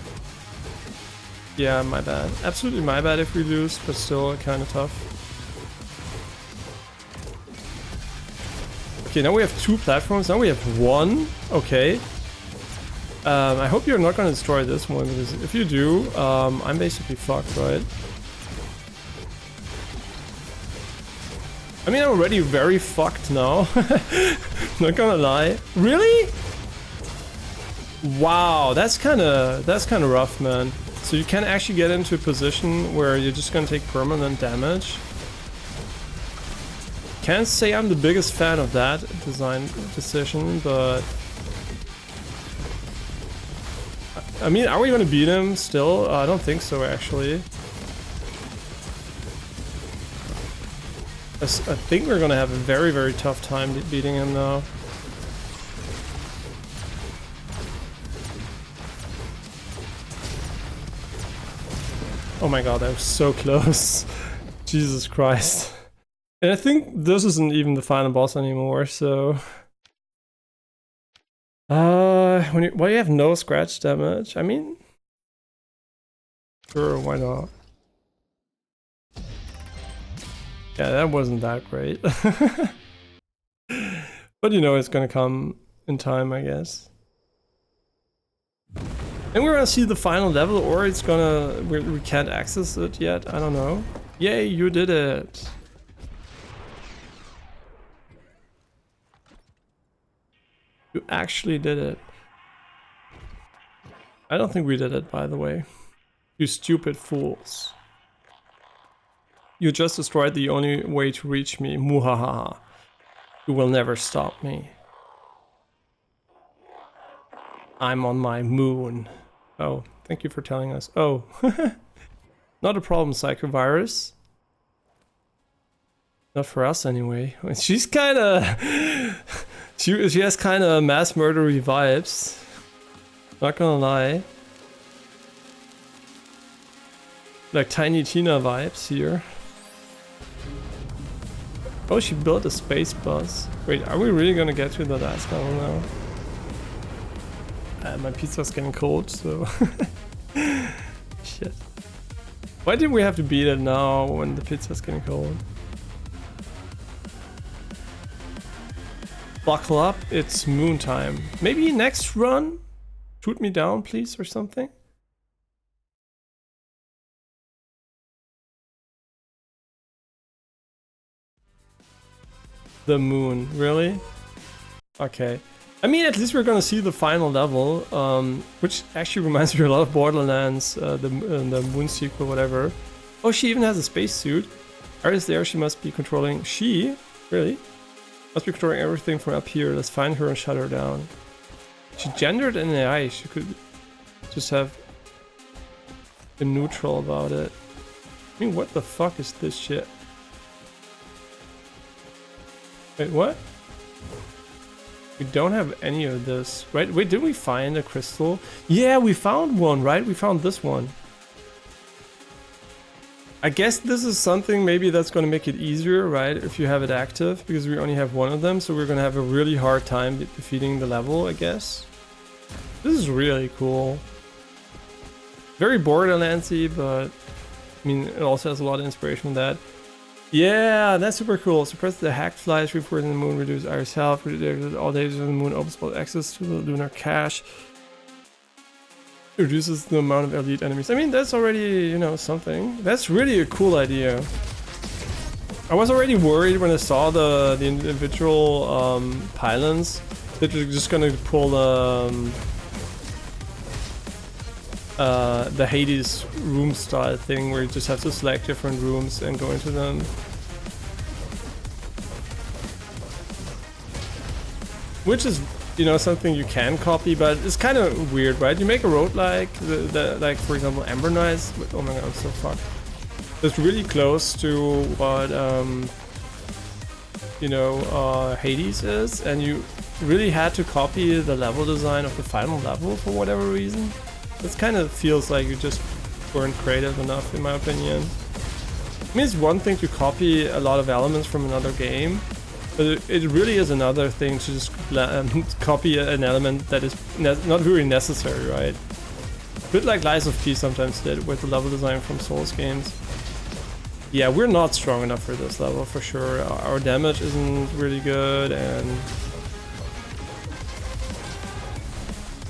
[SPEAKER 1] Yeah, my bad. Absolutely my bad if we lose, but still kind of tough. Okay, now we have 2 platforms. Now we have 1. Okay. I hope you're not going to destroy this one, because if you do, I'm basically fucked, right? I mean, I'm already very fucked now. Not gonna lie. Really? Wow, that's kind of rough, man. So you can actually get into a position where you're just gonna take permanent damage. Can't say I'm the biggest fan of that design decision, but I mean, are we gonna beat him still? I don't think so, actually. I think we're gonna have a very, very tough time beating him now. Oh my god, that was so close. Jesus Christ. And I think this isn't even the final boss anymore, so... why do you have no scratch damage? I mean... Sure, why not? Yeah, that wasn't that great. But you know, it's gonna come in time, I guess. And we're gonna see the final level, or it's gonna... we can't access it yet, I don't know. Yay, you did it! You actually did it. I don't think we did it, by the way. You stupid fools. You just destroyed the only way to reach me. Muhahaha. You will never stop me. I'm on my moon. Oh, thank you for telling us. Oh. Not a problem, Psychovirus. Not for us, anyway. She's kinda... she has kinda mass murdery vibes. Not gonna lie. Like Tiny Tina vibes here. Oh, she built a space bus. Wait, are we really gonna get to the last level now? My pizza's getting cold, so... Shit. Why did we have to beat it now when the pizza's getting cold? Buckle up, it's moon time. Maybe next run? Shoot me down, please, or something? The moon, really? Okay. I mean, at least we're gonna see the final level, which actually reminds me a lot of Borderlands, the Moon sequel, whatever. Oh, she even has a spacesuit. Iris there, she must be controlling... She? Really? Must be controlling everything from up here. Let's find her and shut her down. She gendered an AI. She could just have been neutral about it. I mean, what the fuck is this shit? Wait, what? We don't have any of this, right? Wait, did we find a crystal? Yeah, we found one, right? We found this one. I guess this is something maybe that's going to make it easier, right? If you have it active, because we only have one of them, so we're going to have a really hard time defeating the level, I guess. This is really cool. Very Borderlandsy, but I mean, it also has a lot of inspiration from that. Yeah, that's super cool. Suppress the hacked flies, report in the moon, reduce Iris health, all days of the moon, opens all access to the lunar cache. Reduces the amount of elite enemies. I mean, that's already, you know, something. That's really a cool idea. I was already worried when I saw the individual pylons that you're just gonna pull the Hades room style thing where you just have to select different rooms and go into them. Which is, you know, something you can copy, but it's kind of weird, right? You make a roguelike, like for example Ember Knights. Oh my god, I'm so fucked. It's really close to what you know, Hades is, and you really had to copy the level design of the final level for whatever reason. This kind of feels like you just weren't creative enough, in my opinion. I mean, it's one thing to copy a lot of elements from another game, but it really is another thing to just copy an element that is not really necessary, right? A bit like Lies of P sometimes did with the level design from Souls games. Yeah, we're not strong enough for this level, for sure. Our damage isn't really good, and...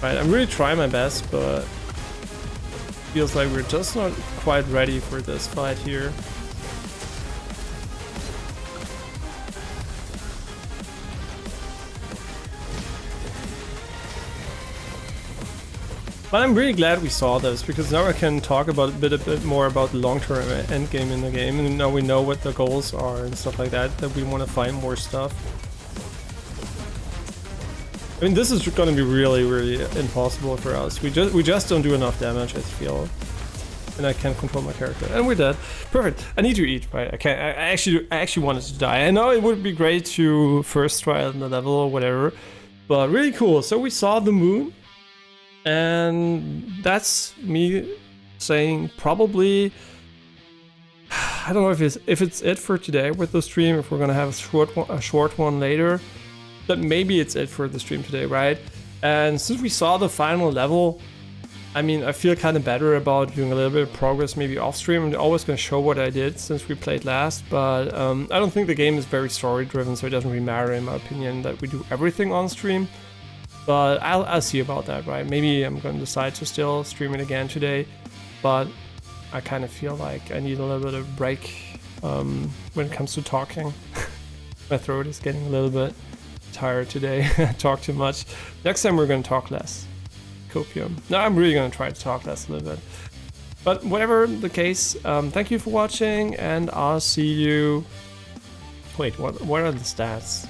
[SPEAKER 1] Right, I'm really trying my best, but... feels like we're just not quite ready for this fight here. But I'm really glad we saw this, because now I can talk about a bit more about the long-term endgame in the game, and now we know what the goals are and stuff like that, that we want to find more stuff. I mean, this is going to be really, really impossible for us. We just don't do enough damage, I feel. And I can't control my character. And we're dead. Perfect. I need to eat, right? I actually wanted to die. I know it would be great to first try out the level or whatever, but really cool. So we saw the moon, and that's me saying probably... I don't know if it's it for today with the stream, if we're gonna have a short one later. But maybe it's it for the stream today, right? And since we saw the final level, I mean, I feel kind of better about doing a little bit of progress maybe off stream. I'm always going to show what I did since we played last, but I don't think the game is very story driven, so it doesn't really matter in my opinion that we do everything on stream. But I'll see about that, right? Maybe I'm going to decide to still stream it again today, but I kind of feel like I need a little bit of break when it comes to talking. My throat is getting a little bit tired today. I talk too much. Next time we're going to talk less. Copium. No, I'm really going to try to talk less a little bit. But whatever the case, thank you for watching, and I'll see you... Wait, what are the stats?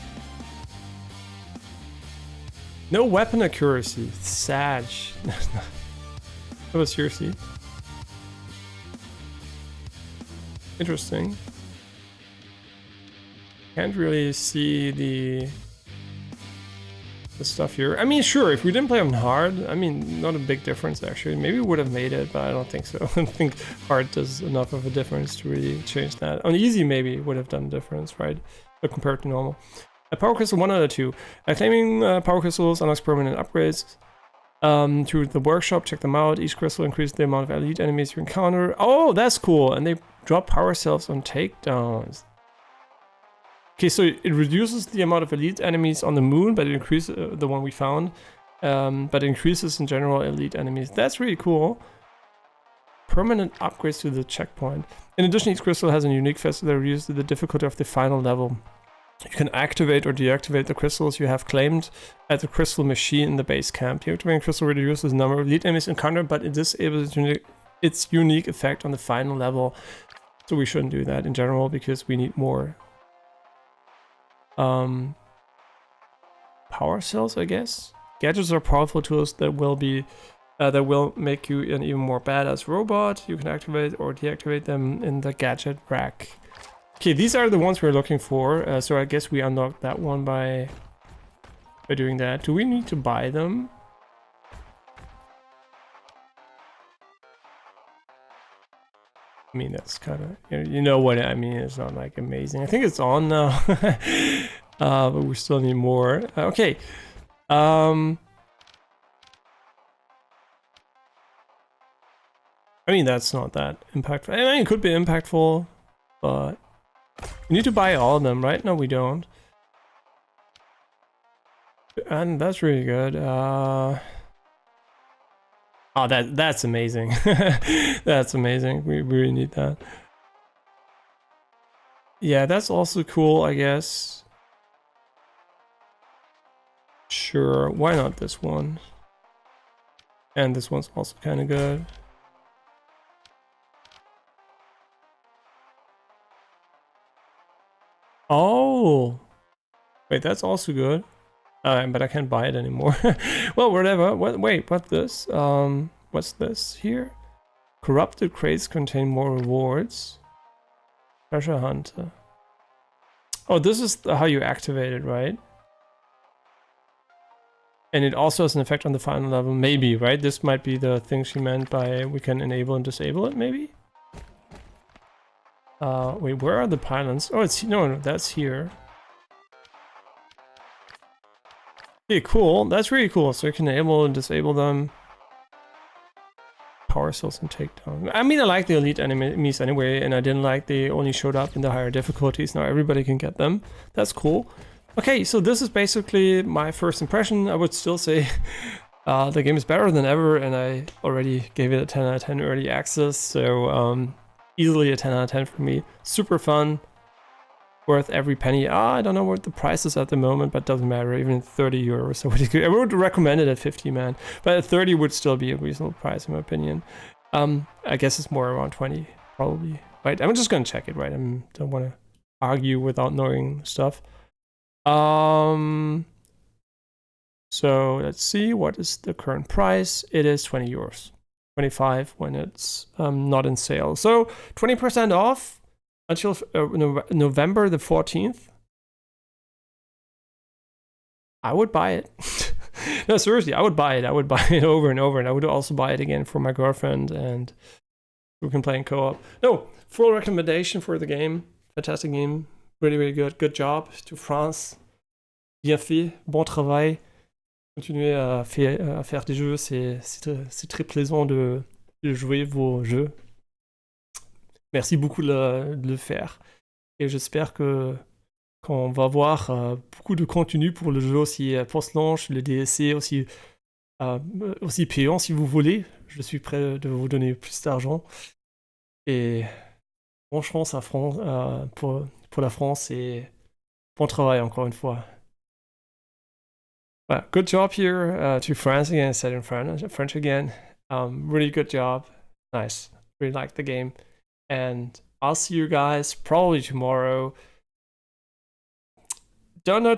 [SPEAKER 1] No weapon accuracy. Sag. Oh, seriously? Interesting. Can't really see the stuff here. I mean, sure, if we didn't play on hard, I mean, not a big difference actually. Maybe we would have made it, but I don't think so. I don't think hard does enough of a difference to really change that. On easy, maybe it would have done a difference, right? But compared to normal. A power crystal 1 out of 2. Claiming power crystals unlocks permanent upgrades. To the workshop, check them out. Each crystal increases the amount of elite enemies you encounter. Oh, that's cool. And they drop power cells on takedowns. Okay, so it reduces the amount of elite enemies on the moon, but it increases the one we found. But it increases in general elite enemies. That's really cool. Permanent upgrades to the checkpoint. In addition, each crystal has a unique facet that reduces the difficulty of the final level. You can activate or deactivate the crystals you have claimed at the crystal machine in the base camp. Deactivating crystal reduces the number of lead enemies encountered, but it disables its unique effect on the final level. So we shouldn't do that in general because we need more power cells, I guess. Gadgets are powerful tools that will make you an even more badass robot. You can activate or deactivate them in the gadget rack. Okay, these are the ones we're looking for. So I guess we unlocked that one by doing that. Do we need to buy them? I mean, that's kind of, you know what I mean. It's not like amazing. I think it's on now, but we still need more. Okay. I mean, that's not that impactful. I mean, it could be impactful, but we need to buy all of them, right? No, we don't. And that's really good. Oh, that's amazing. That's amazing. We really need that. Yeah, that's also cool, I guess. Sure, why not this one? And this one's also kind of good. Oh! Wait, that's also good. But I can't buy it anymore. Well, whatever. Wait, what's this? What's this here? Corrupted crates contain more rewards. Treasure hunter. Oh, this is how you activate it, right? And it also has an effect on the final level. Maybe, right? This might be the thing she meant by we can enable and disable it, maybe? Wait, where are the pylons? Oh, it's... No, that's here. Okay, cool. That's really cool. So you can enable and disable them. Power cells and takedown. I mean, I like the elite enemies anyway, and I didn't like they only showed up in the higher difficulties. Now everybody can get them. That's cool. Okay, so this is basically my first impression. I would still say the game is better than ever, and I already gave it a 10 out of 10 early access, so easily a 10 out of 10 for me. Super fun. Worth every penny. I don't know what the price is at the moment, but doesn't matter. Even 30 euros. So I would recommend it at 50, man. But at 30 would still be a reasonable price in my opinion. I guess it's more around 20, probably. Right? I'm just gonna check it, right? I don't want to argue without knowing stuff. So let's see, what is the current price? It is 20 euros. 25 when it's not in sale. So 20% off. Until November the 14th, I would buy it. No, seriously, I would buy it. I would buy it over and over, and I would also buy it again for my girlfriend, and we can play in co-op. No, full recommendation for the game. Fantastic game. Really, really good. Good job to France. Bien fait. Bon travail. Continuez à faire des jeux. C'est très plaisant de jouer vos jeux. Merci beaucoup de le faire. Et j'espère qu'on va avoir beaucoup de contenu pour le jeu aussi post-launch, le DLC aussi payant si vous voulez. Je suis prêt de vous donner plus d'argent. Et bon chance à pour la France et bon travail encore une fois. Well, good job here to France again, said in French again. Really good job. Nice. Really like the game. And I'll see you guys probably tomorrow. Don't know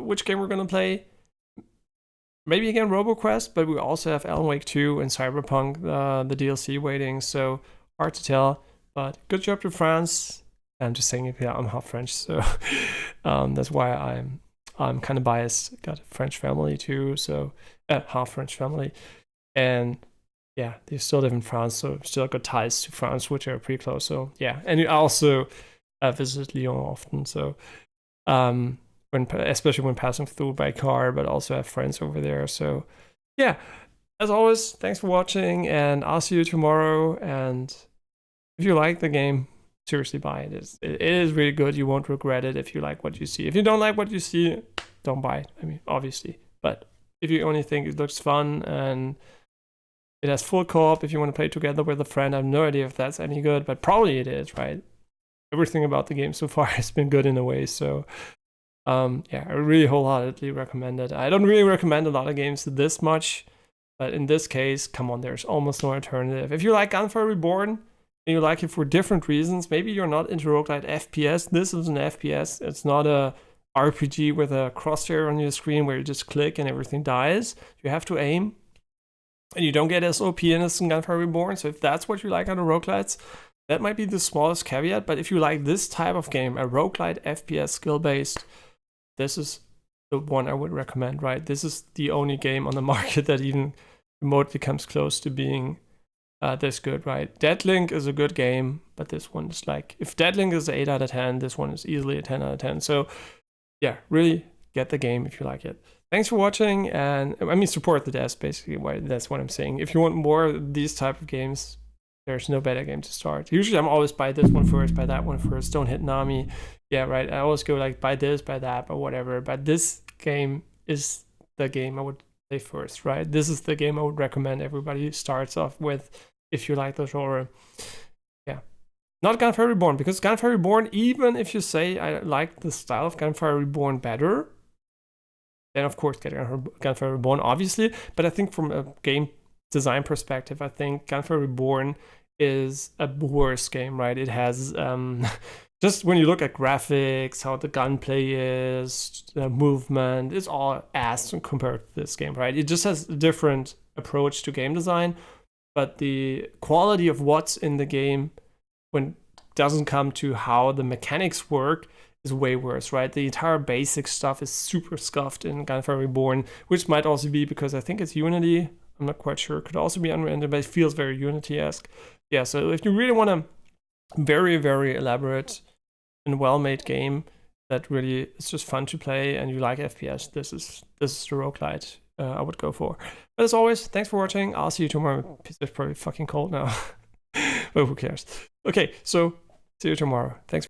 [SPEAKER 1] which game we're gonna play. Maybe again Roboquest, but we also have Alan Wake 2 and Cyberpunk, the DLC waiting, so hard to tell. But good job to France. I'm just saying it, yeah, I'm half French, so that's why I'm kind of biased. Got a French family too, so half French family, and yeah, they still live in France, so still got ties to France, which are pretty close. So yeah, and I also visit Lyon often. So especially when passing through by car, but also have friends over there. So yeah, as always, thanks for watching, and I'll see you tomorrow. And if you like the game, seriously buy it. It is really good. You won't regret it if you like what you see. If you don't like what you see, don't buy it. I mean, obviously, but if you only think it looks fun and it has full co-op if you want to play together with a friend. I have no idea if that's any good, but probably it is, right? Everything about the game so far has been good in a way, so Yeah, I really wholeheartedly recommend it. I don't really recommend a lot of games this much, but in this case, come on, there's almost no alternative. If you like Gunfire Reborn, and you like it for different reasons, maybe you're not into roguelite FPS, this is an FPS. It's not a RPG with a crosshair on your screen where you just click and everything dies. You have to aim, and you don't get as OP in Gunfire Reborn, so if that's what you like out of roguelites, that might be the smallest caveat. But if you like this type of game, a roguelite FPS skill-based, this is the one I would recommend, right? This is the only game on the market that even remotely comes close to being this good, right? Deadlink is a good game, but this one is like, if Deadlink is an 8 out of 10, this one is easily a 10 out of 10. So yeah, really get the game if you like it. Thanks for watching, and I mean, support the devs, basically. That's what I'm saying. If you want more of these type of games, there's no better game to start. Usually I'm always buy this one first, buy that one first, don't hit Nami. Yeah, right. I always go like buy this, buy that, or whatever. But this game is the game I would play first, right? This is the game I would recommend everybody starts off with if you like the genre. Yeah. Not Gunfire Reborn, because Gunfire Reborn, even if you say I like the style of Gunfire Reborn better, then of course get Gunfire Reborn, obviously. But I think from a game design perspective, I think Gunfire Reborn is a worse game, right? It has just when you look at graphics, how the gunplay is, the movement, it's all ass compared to this game, right? It just has a different approach to game design, but the quality of what's in the game when it doesn't come to how the mechanics work is way worse, right? The entire basic stuff is super scuffed in Gunfire Reborn, which might also be because I think it's Unity. I'm not quite sure. It could also be Unreal Engine, but it feels very Unity-esque. Yeah, so if you really want a very, very elaborate and well-made game that really is just fun to play and you like FPS, this is the roguelite I would go for. But as always, thanks for watching. I'll see you tomorrow. It's probably fucking cold now. But who cares? Okay, so see you tomorrow. Thanks.